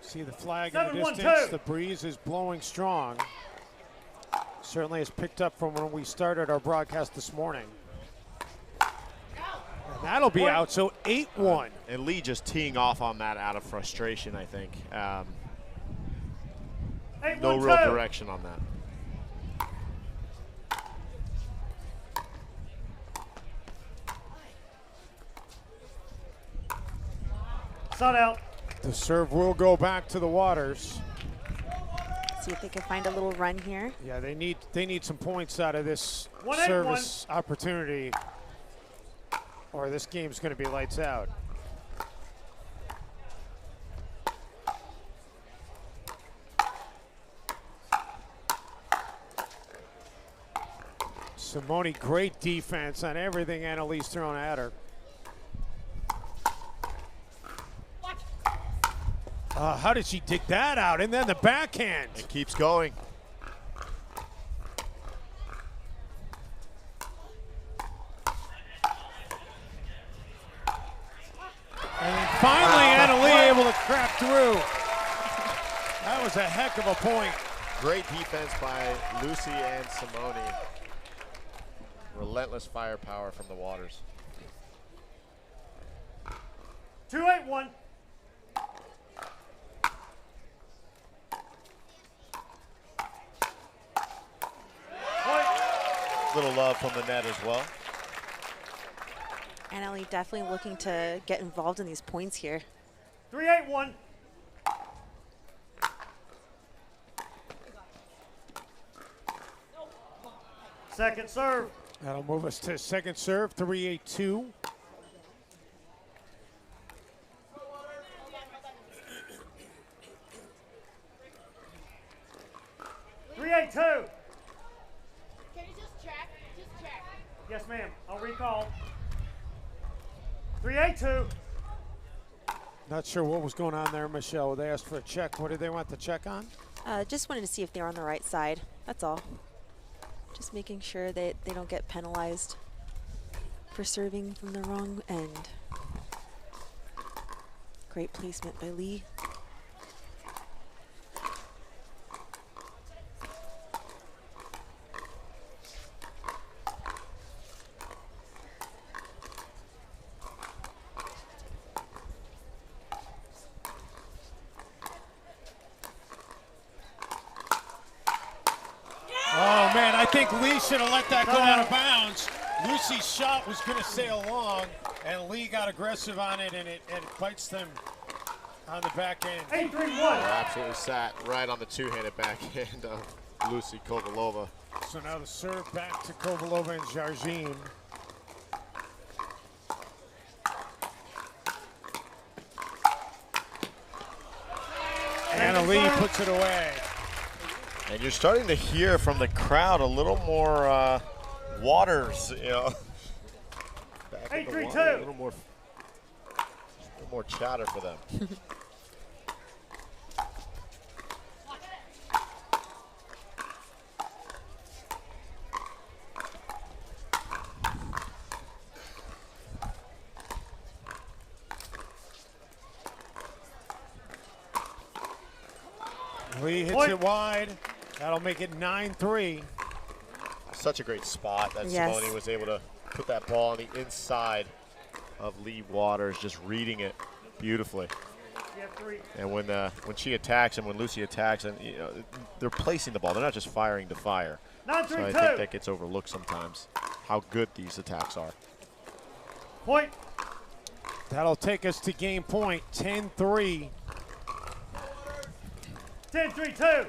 See the flag in the 7-1-2. distance. The breeze is blowing strong. Certainly has picked up from when we started our broadcast this morning. And that'll be Point. out, so 8-1. And Leigh just teeing off on that out of frustration, I think. 8-1-2. No real direction on that. Sun out. The serve will go back to the Waters. See if they can find a little run here. Yeah, they need some points out of this 1-8-1. service opportunity, or this game's going to be lights out. Simone, great defense on everything Annaleig's thrown at her. How did she dig that out? And then the backhand. It keeps going. And then finally Annaleigh able to crack through. That was a heck of a point. Great defense by Lucy and Simone. Relentless firepower from the Waters. 2-8-1. Little love from the net as well. Annaleigh definitely looking to get involved in these points here. 3-8-1. Second serve. That'll move us to second serve, 3-8-2. Can you just check? Just check. Yes, ma'am. I'll recall. 3-8-2. Not sure what was going on there, Michelle. They asked for a check. What did they want the check on? Just wanted to see if they were on the right side. That's all. Just making sure that they don't get penalized for serving from the wrong end. Great placement by Leigh. Oh, man, I think Leigh should have let that go out of bounds. Lucy's shot was going to sail long, and Leigh got aggressive on it, and it bites them on the back end. 8-3-1. They're absolutely sat right on the two-handed backhand of Lucy Kovalova. So now the serve back to Kovalova and Jardim. Annaleigh puts it away. And you're starting to hear from the crowd a little more Waters, you know. Back in the water, a little more chatter for them. Leigh hits it wide. That'll make it 9-3. Such a great spot that Yes. Simone was able to put that ball on the inside of Leigh Waters, just reading it beautifully. And when she attacks and when Lucy attacks, and you know, they're placing the ball. They're not just firing to fire. So I think that gets overlooked sometimes, how good these attacks are. Point. That'll take us to game point, 10-3. 10-3-2.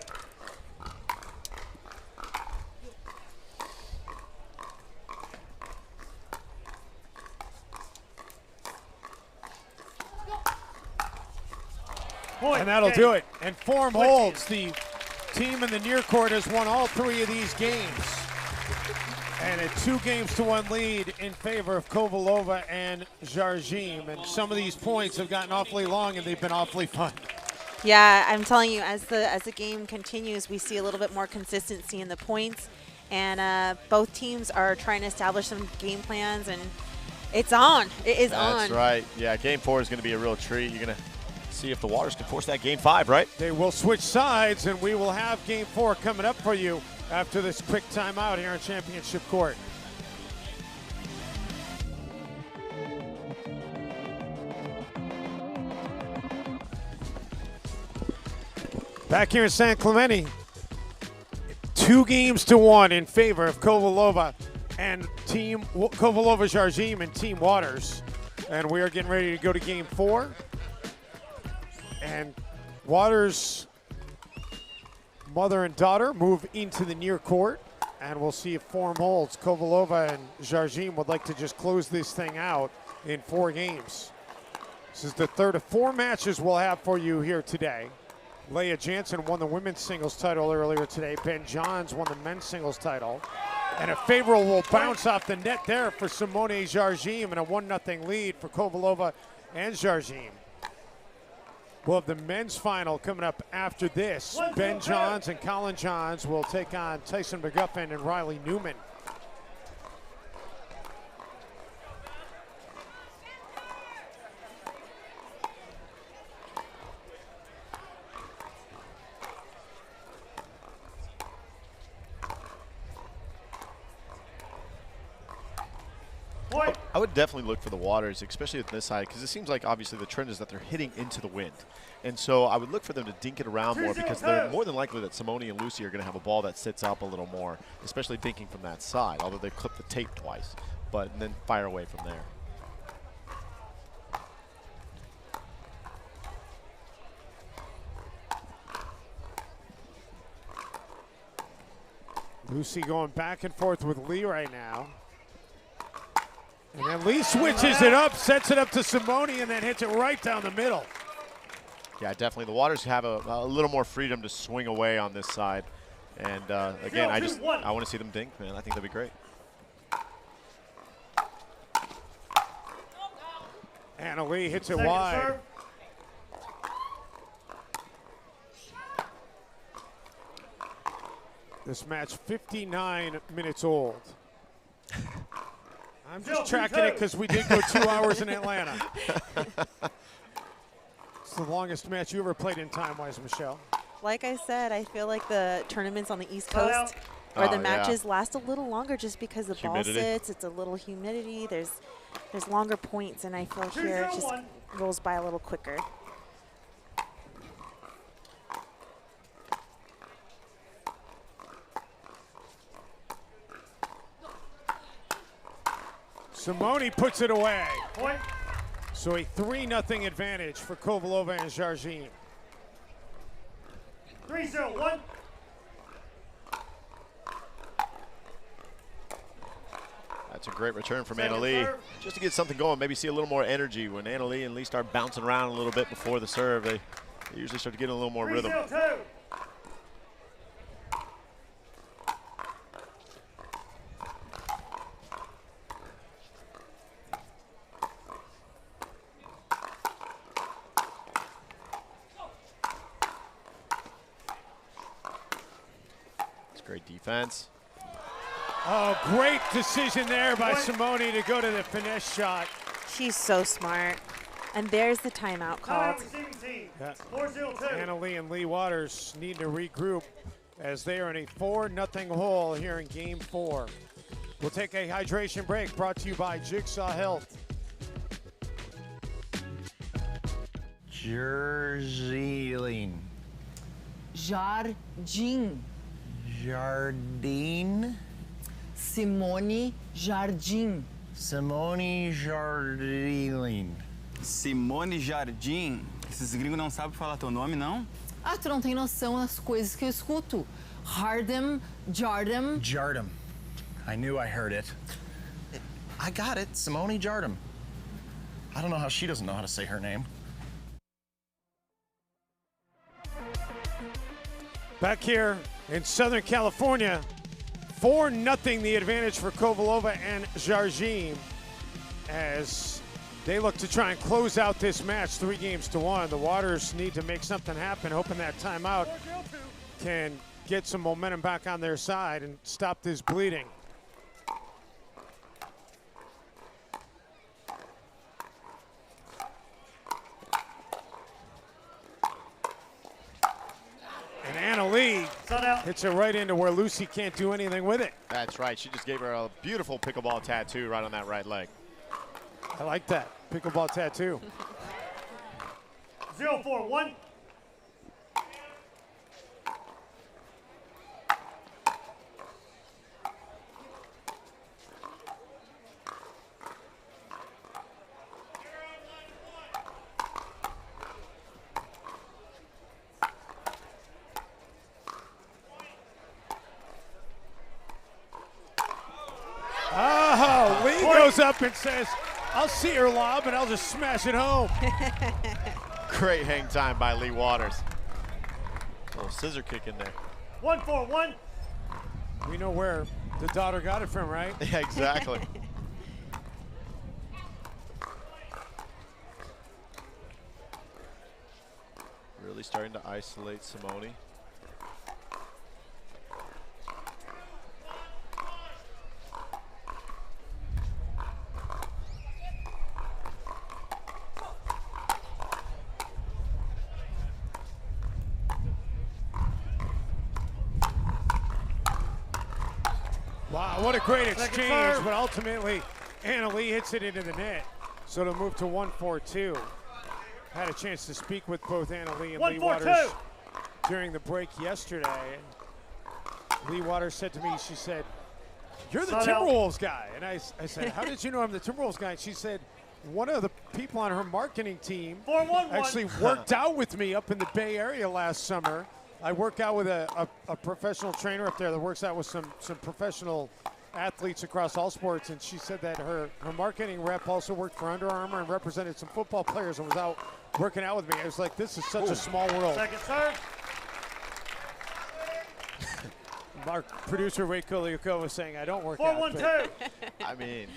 And that'll do it. And form holds. The team in the near court has won all 3 of these games. And a 2-1 lead in favor of Kovalova and Jardim. And some of these points have gotten awfully long, and they've been awfully fun. Yeah, I'm telling you, as the game continues, we see a little bit more consistency in the points, and both teams are trying to establish some game plans, and it's on. It is on. That's right. Yeah, game 4 is going to be a real treat. You're going to see if the Waters can force that game 5, right? They will switch sides, and we will have game 4 coming up for you after this quick timeout here on Championship Court. Back here in San Clemente, 2-1 in favor of Kovalova and Team Kovalova Jardim and Team Waters. And we are getting ready to go to game 4. And Waters' mother and daughter move into the near court. And we'll see if form holds. Kovalova and Jardim would like to just close this thing out in 4 games. This is the third of 4 matches we'll have for you here today. Leigh Jansen won the women's singles title earlier today. Ben Johns won the men's singles title. And a favorable bounce off the net there for Simone Jardim and a 1-0 lead for Kovalova and Jardim. We'll have the men's final coming up after this. Ben Johns and Colin Johns will take on Tyson McGuffin and Riley Newman. I would definitely look for the Waters, especially at this side, because it seems like obviously the trend is that they're hitting into the wind. And so I would look for them to dink it around more, because they're more than likely that Simone and Lucy are going to have a ball that sits up a little more, especially dinking from that side, although they've clipped the tape twice, but then fire away from there. Lucy going back and forth with Leigh right now. And then Leigh switches it up, sets it up to Simone, and then hits it right down the middle. Yeah, definitely. The Waters have a little more freedom to swing away on this side. And again, I want to see them dink, man. I think that'd be great. Annaleigh hits it wide. This match 59 minutes old. I'm just tracking it because we did go 2 hours in Atlanta. It's the longest match you ever played in time-wise, Michelle. Like I said, I feel like the tournaments on the East Coast where the matches last a little longer just because the ball sits. It's a little humidity. There's longer points, and I feel here it just rolls by a little quicker. Simone puts it away. Point. So a 3-0 advantage for Kovalova and Jardim. 3-0-1. That's a great return from Annaleigh. Just to get something going, maybe see a little more energy. When Annaleigh and Leigh start bouncing around a little bit before the serve, they usually start to get a little more rhythm. 3-0-2. Great defense. Oh, great decision there by Simone to go to the finesse shot. She's so smart. And there's the timeout called. Yeah. Annaleigh and Leigh Waters need to regroup as they are in a 4-0 hole here in Game 4. We'll take a hydration break brought to you by Jigsaw Health. Jardim. Jardim. Jardim. Simone Jardim. Simone Jardim. Simone Jardim? Esses gringos não sabem falar teu nome, não? Ah, tu não tem noção das coisas que eu escuto. Jardim, Jardim. Jardim. I knew I heard it. I got it. Simone Jardim. I don't know how she doesn't know how to say her name. Back here in Southern California, 4-0 the advantage for Kovalova and Jardim as they look to try and close out this match 3-1. The Waters need to make something happen, hoping that timeout can get some momentum back on their side and stop this bleeding. And Annaleigh hits it right into where Lucy can't do anything with it. That's right. She just gave her a beautiful pickleball tattoo right on that right leg. I like that. Pickleball tattoo. 0-4-1. Oh, Leigh goes up and says, I'll see her lob and I'll just smash it home. Great hang time by Leigh Waters. A little scissor kick in there. 1-4-1. We know where the daughter got it from, right? Yeah, exactly. Really starting to isolate Simone. Wow, what a great exchange, but ultimately Annaleigh hits it into the net. So to move to 1-4-2. Had a chance to speak with both Annaleigh and Leigh Waters during the break yesterday. And Leigh Waters said to me, she said, "You're the Timberwolves guy." And I said, "How did you know I'm the Timberwolves guy?" And she said, "One of the people on her marketing team actually worked out with me up in the Bay Area last summer. I work out with a professional trainer up there that works out with some professional athletes across all sports." And she said that her marketing rep also worked for Under Armour and represented some football players and was out working out with me. I was like, this is such a small world. Second serve. Our producer, Ray Koliakova, was saying, I don't work out. 4-1-2. I mean.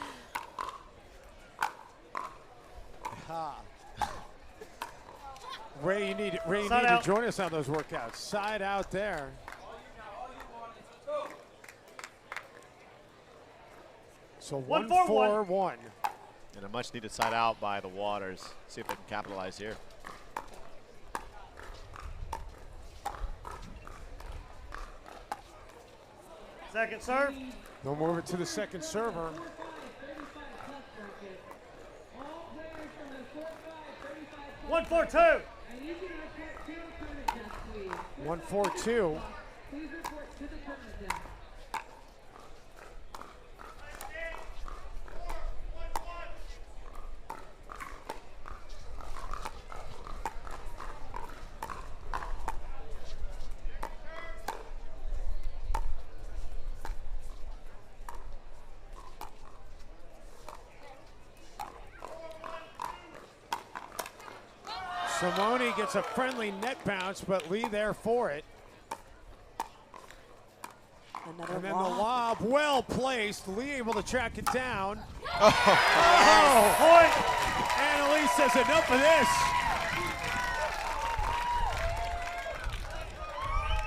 Ray, you need to join us on those workouts. Side out there. So 1-4-1. And a much needed side out by the Waters. See if they can capitalize here. Second serve. They'll move it to the second server. 1-4-2. 1-4-2. Simone gets a friendly net bounce, but Leigh there for it. Another And then lob. the lob, well placed. Leigh able to track it down. Oh, point. Annaleigh says enough of this.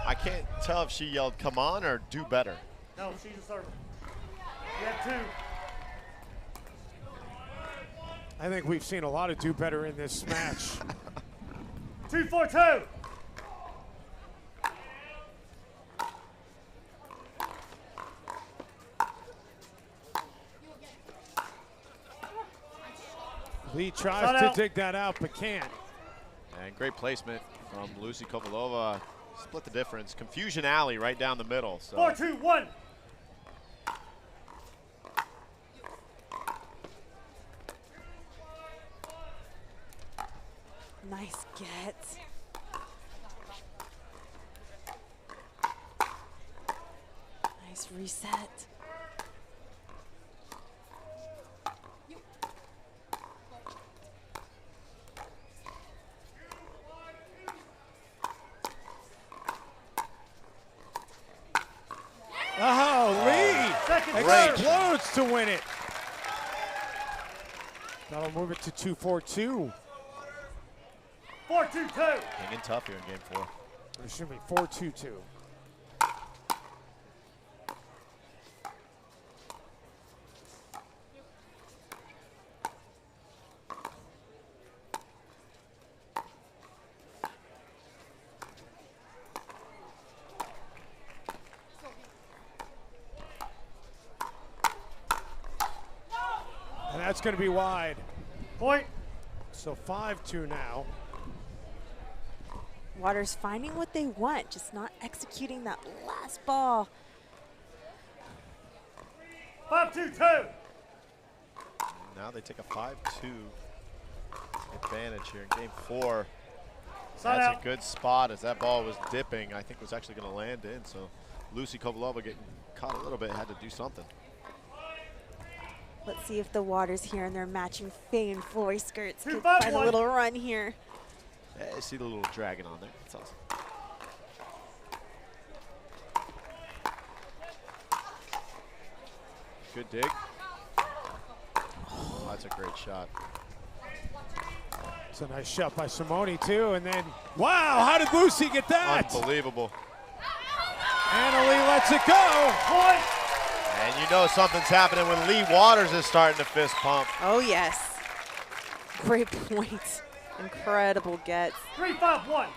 I can't tell if she yelled come on or do better. No, she's a server. You have 2. I think we've seen a lot of do better in this match. 2-4-2. Leigh tries to dig that out, but can't. And great placement from Lucy Kovalova. Split the difference. Confusion alley right down the middle. So 4-2-1. Nice get. Nice reset. Oh, Leigh explodes to win it. That'll move it to 2-4-2. 4-2-2. hanging tough here in game 4. It should be 4-2-2. And that's going to be wide. Point. So 5-2 now. Waters finding what they want, just not executing that last ball. 5-2-2. Now they take a 5-2 advantage here in game 4. Side That's out. a good spot as that ball was dipping. I think was actually going to land in. So Lucy Kovalova getting caught a little bit, had to do something. Let's see if the Waters here in their matching Faye and Floy skirts can 2-5-1. find a little run here. Yeah, I see the little dragon on there. That's awesome. Good dig. Oh, that's a great shot. It's a nice shot by Simone too, and then, wow, how did Lucy get that? Unbelievable. Annaleigh lets it go. Point. And you know something's happening when Leigh Waters is starting to fist pump. Oh, yes. Great point. Incredible gets. 3-5-1.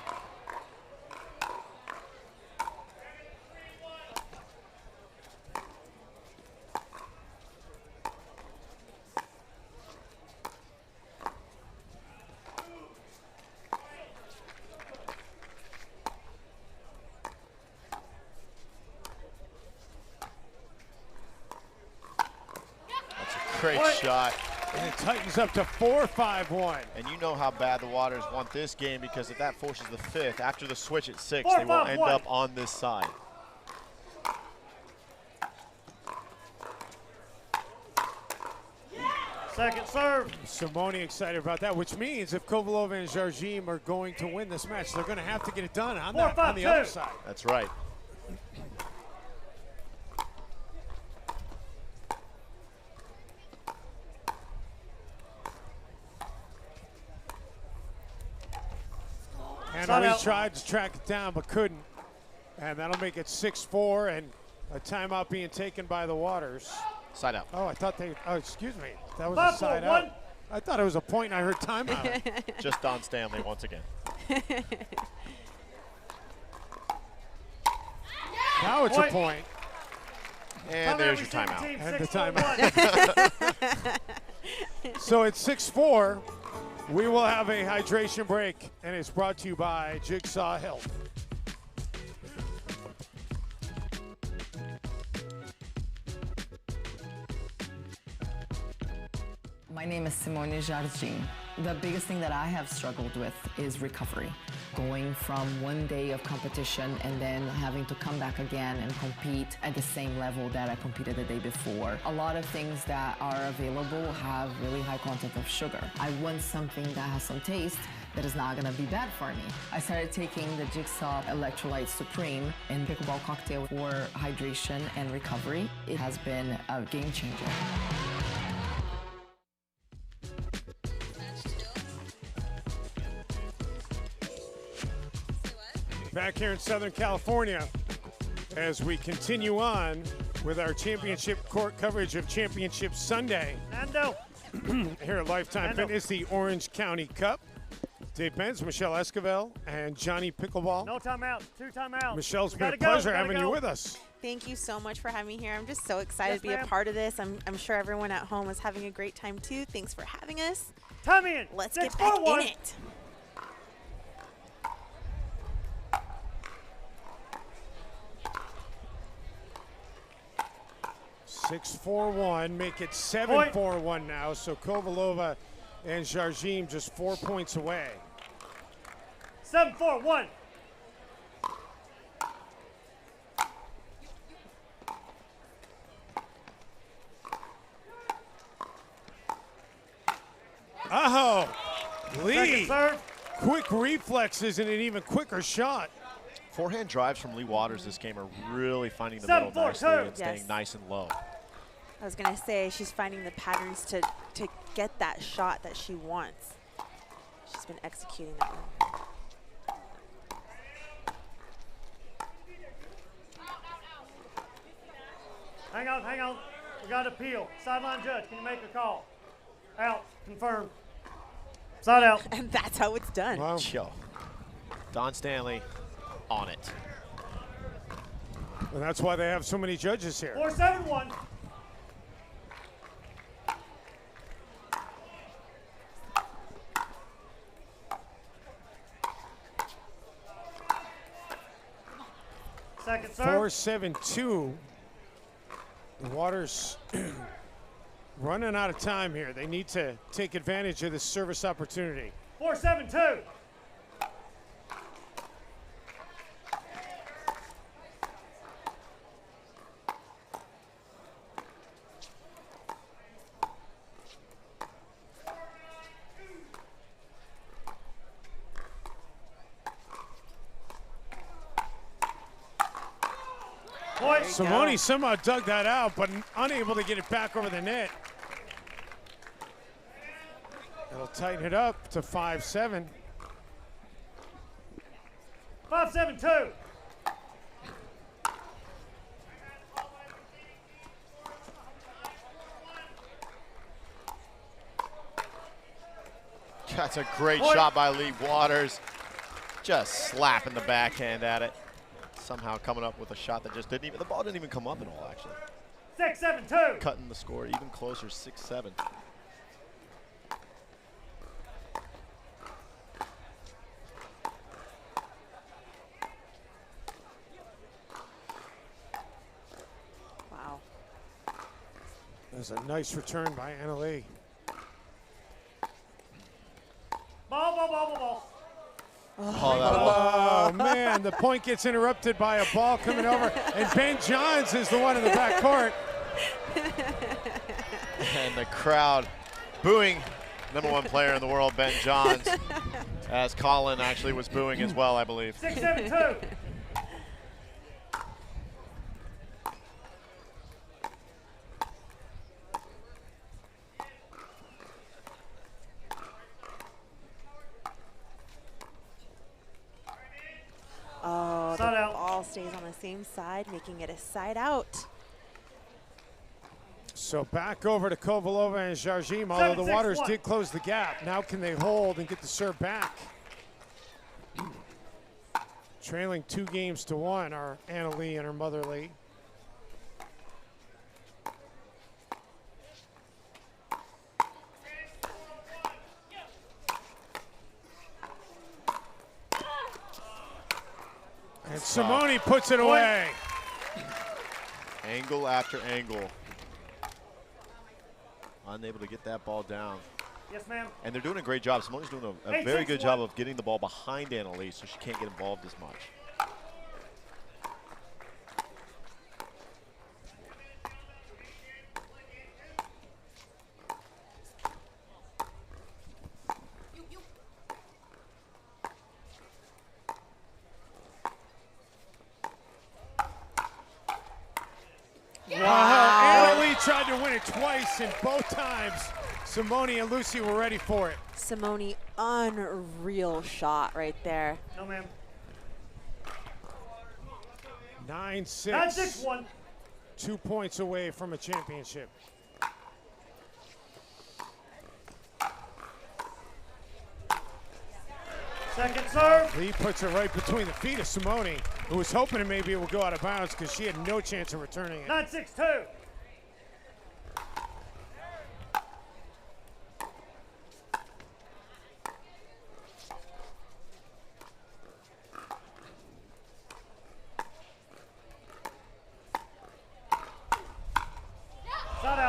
Great shot. And it tightens up to 4-5-1. And you know how bad the Waters want this game, because if that forces the 5th, after the switch at 6, 4-5-1. they will end up on this side. Second serve. Simone excited about that, which means if Kovalova and Jardim are going to win this match, they're going to have to get it done on the other side. That's right. Annaleigh tried to track it down but couldn't. And that'll make it 6-4 and a timeout being taken by the Waters. Side out. Oh, I thought they, oh, excuse me. That was Five, a side four, out. one. I thought it was a point and I heard timeout. Just Don Stanley once again. Now it's a point. And there's your timeout. And the timeout. So it's 6-4. We will have a hydration break, and it's brought to you by Jigsaw Health. My name is Simone Jardim. The biggest thing that I have struggled with is recovery. Going from one day of competition and then having to come back again and compete at the same level that I competed the day before. A lot of things that are available have really high content of sugar. I want something that has some taste that is not gonna be bad for me. I started taking the Jigsaw Electrolyte Supreme and pickleball cocktail for hydration and recovery. It has been a game changer. Back here in Southern California, as we continue on with our championship court coverage of Championship Sunday. Nando. Here at Lifetime Fitness, the Orange County Cup. Dave Benz, Michelle Esquivel, and Johnny Pickleball. No timeout. 2 timeouts. Michelle, it's We been a gotta go, pleasure we gotta having you go. with us. Thank you so much for having me here. I'm just so excited Yes, to be a ma'am. part of this. I'm sure everyone at home is having a great time too. Thanks for having us. Time in. Let's 6, get back 4, 1. in it. Six, 4-1, make it 7-4-1 now. So Kovalova and Jardim just 4 points away. 7, 4, 1. Oh, Leigh, Second serve. quick reflexes and an even quicker shot. Forehand drives from Leigh Waters this game are really finding the 7, middle 4, nicely 2. and staying Yes. nice and low. I was gonna say she's finding the patterns to get that shot that she wants. She's been executing that one. Hang on, hang on. We got to appeal. Sideline judge, can you make a call? Out. Confirmed. Side out. And that's how it's done. Wow. Yo. Don Stanley on it. And that's why they have so many judges here. 4, 7, 1. Second serve. 4-7-2. The Waters running out of time here. They need to take advantage of this service opportunity. 4, 7, 2. Point. Simone somehow dug that out, but unable to get it back over the net. It'll tighten it up to 5-7. 5, 7, 2. That's a great Point. shot by Leigh Waters. Just slapping the backhand at it. Somehow coming up with a shot that just didn't even, the ball didn't even come up at all, actually. 6, 7, 2. Cutting the score even closer, 6-7. Wow. There's a nice return by Annaleigh. Ball, ball, ball, ball, ball. Oh, man, the point gets interrupted by a ball coming over, and Ben Johns is the one in the back court. And the crowd booing #1 player in the world, Ben Johns, as Colin actually was booing as well, I believe. 6, 7, 2. Oh, the Side out. ball stays on the same side, making it a side out. So back over to Kovalova and Jardim, although the Waters did close the gap. Now can they hold and get the serve back? Trailing 2-1 are Annaleigh and her mother Leigh. And Simone puts it away. Angle after angle. Unable to get that ball down. Yes, ma'am. And they're doing a great job. Simone's doing a very good job of getting the ball behind Annaleigh so she can't get involved as much. Wow. Annaleigh tried to win it twice, and both times Simone and Lucy were ready for it. Simone, unreal shot right there. No, ma'am. 9-6. 9-6-1. 2 points away from a championship. Second serve. Leigh puts it right between the feet of Simone, who was hoping maybe it would go out of bounds because she had no chance of returning it. 9-6-2.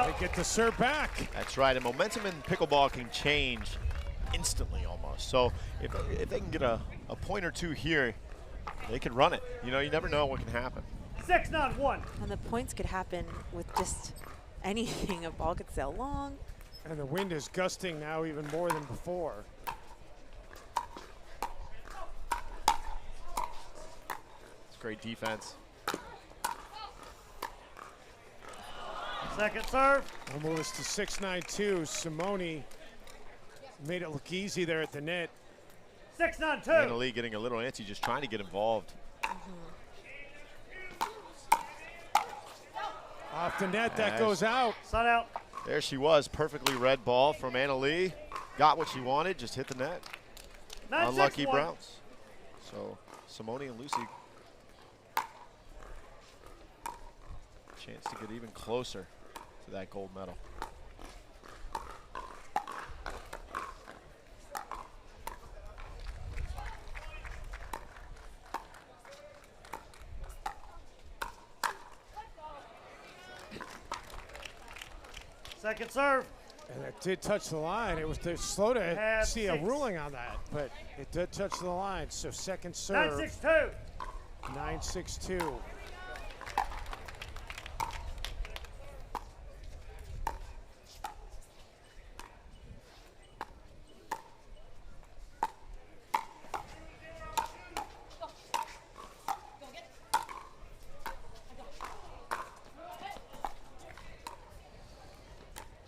They get the serve back. That's right, and momentum in pickleball can change instantly almost. So if they can get a point or two here, they can run it. You know, you never know what can happen. 6-9-1. And the points could happen with just anything. A ball could sail long. And the wind is gusting now even more than before. It's great defense. Second serve. We'll move us to 6-9-2. Simone made it look easy there at the net. 6-9-2. Annaleigh getting a little antsy, just trying to get involved. Off the net, that goes out. Side out. There she was, perfectly read ball from Annaleigh. Got what she wanted, just hit the net. 9-6-1. Unlucky Browns. So Simone and Lucy, chance to get even closer to that gold medal. Second serve. And it did touch the line. It was slow to Have see a 6. ruling on that, but it did touch the line. So second serve. 9-6-2. 9-6-2.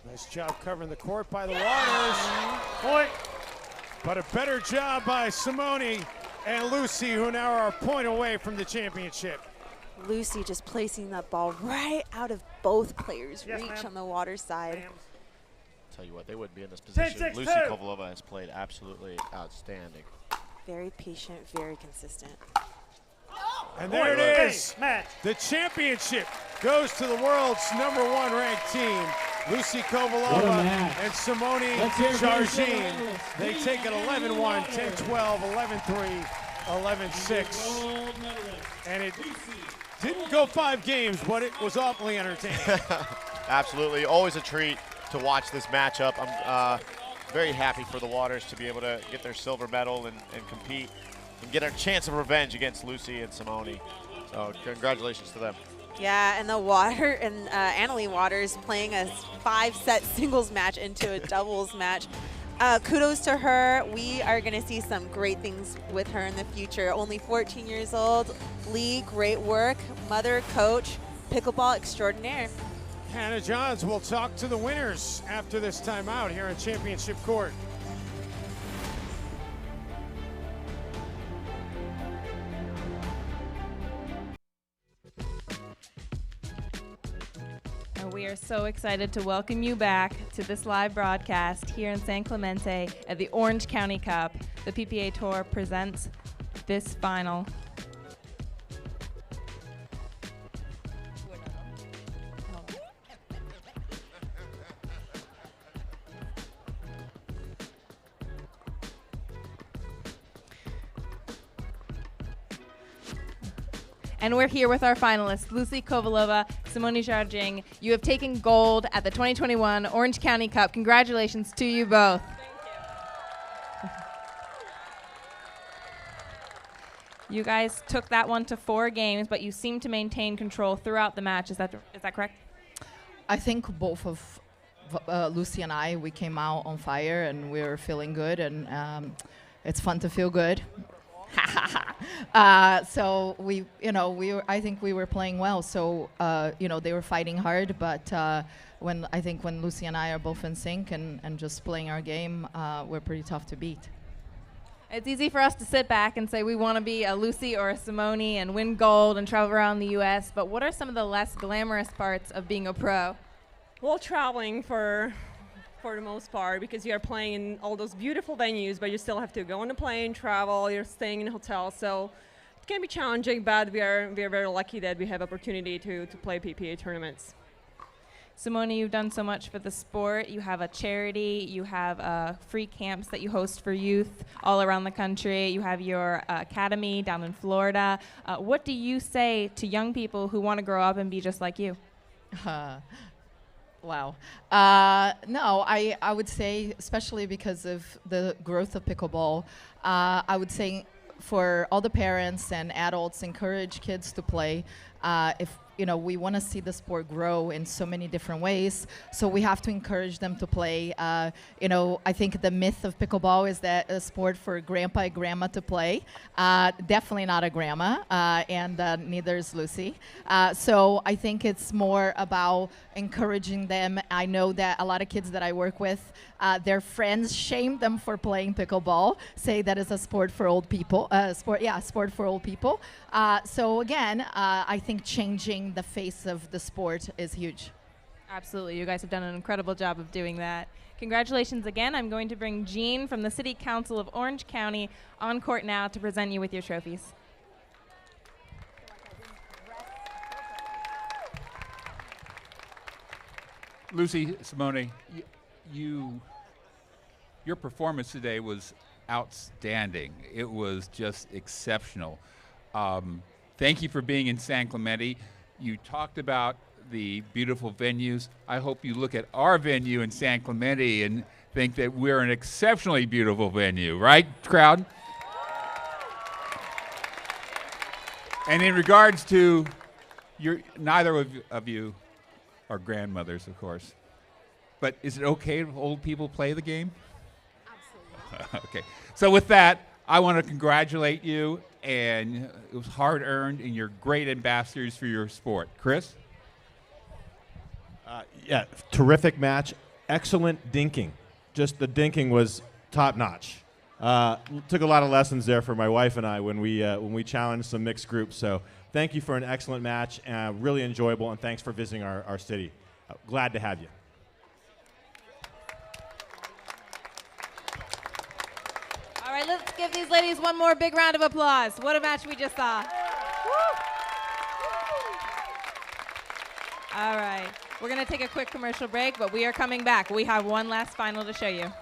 Nice job covering the court by the Waters. Point. But a better job by Simone and Lucy, who now are a point away from the championship. Lucy just placing that ball right out of both players' Yes, reach ma'am. on the water side. Tell you what, they wouldn't be in this position. 10-6-2. Lucy Kovalova has played absolutely outstanding. Very patient, very consistent. And there it is. The championship goes to the world's #1 ranked team. Lucy Kovalova and Simone Jardim. They take it 11-1, 10-12, 11-3, 11-6. And it didn't go 5 games, but it was awfully entertaining. Absolutely, always a treat to watch this matchup. I'm very happy for the Waters to be able to get their silver medal and compete and get a chance of revenge against Lucy and Simone. So congratulations to them. Yeah, and the Annaleigh Waters playing a 5-set singles match into a doubles match. Kudos to her. We are going to see some great things with her in the future. Only 14 years old. Leigh, great work. Mother, coach, pickleball extraordinaire. Hannah Johns will talk to the winners after this timeout here in Championship Court. And we are so excited to welcome you back to this live broadcast here in San Clemente at the Orange County Cup. The PPA Tour presents this final. And we're here with our finalists, Leigh, Kovalova, Simone, Jardim. You have taken gold at the 2021 Orange County Cup. Congratulations to you both. Thank you. You guys took that one to 4 games, but you seem to maintain control throughout the match. Is that correct? I think both of Lucy and I, we came out on fire and we were feeling good, and it's fun to feel good. So I think we were playing well. So they were fighting hard, but when Lucy and I are both in sync and just playing our game, we're pretty tough to beat. It's easy for us to sit back and say we want to be a Lucy or a Simone and win gold and travel around the U.S., but what are some of the less glamorous parts of being a pro? Well, traveling for the most part, because you are playing in all those beautiful venues, but you still have to go on a plane, travel, you're staying in a hotel, so it can be challenging, but we are very lucky that we have opportunity to play PPA tournaments. Simone, you've done so much for the sport. You have a charity, you have free camps that you host for youth all around the country, you have your academy down in Florida. What do you say to young people who want to grow up and be just like you? Wow. No, I would say, especially because of the growth of pickleball, I would say for all the parents and adults, encourage kids to play. If we want to see the sport grow in so many different ways, so we have to encourage them to play. I think the myth of pickleball is that a sport for grandpa and grandma to play. Definitely not a grandma, and neither is Lucy. So I think it's more about encouraging them. I know that a lot of kids that I work with, their friends shame them for playing pickleball, say that it's a sport for old people. Sport for old people. So again, I think changing the face of the sport is huge. Absolutely. You guys have done an incredible job of doing that. Congratulations again. I'm going to bring Jean from the City Council of Orange County on court now to present you with your trophies. Lucy, Simone, your performance today was outstanding. It was just exceptional. Thank you for being in San Clemente. You talked about the beautiful venues. I hope you look at our venue in San Clemente and think that we're an exceptionally beautiful venue, right, crowd? And in regards to neither of you are grandmothers, of course, but is it okay if old people play the game? Absolutely. Okay. So with that, I want to congratulate you, and it was hard-earned, and you're great ambassadors for your sport. Chris? Yeah, terrific match. Excellent dinking. Just the dinking was top-notch. Took a lot of lessons there for my wife and I when we challenged some mixed groups. So thank you for an excellent match, really enjoyable, and thanks for visiting our city. Glad to have you. All right, let's give these ladies one more big round of applause. What a match we just saw. All right, we're going to take a quick commercial break, but we are coming back. We have one last final to show you.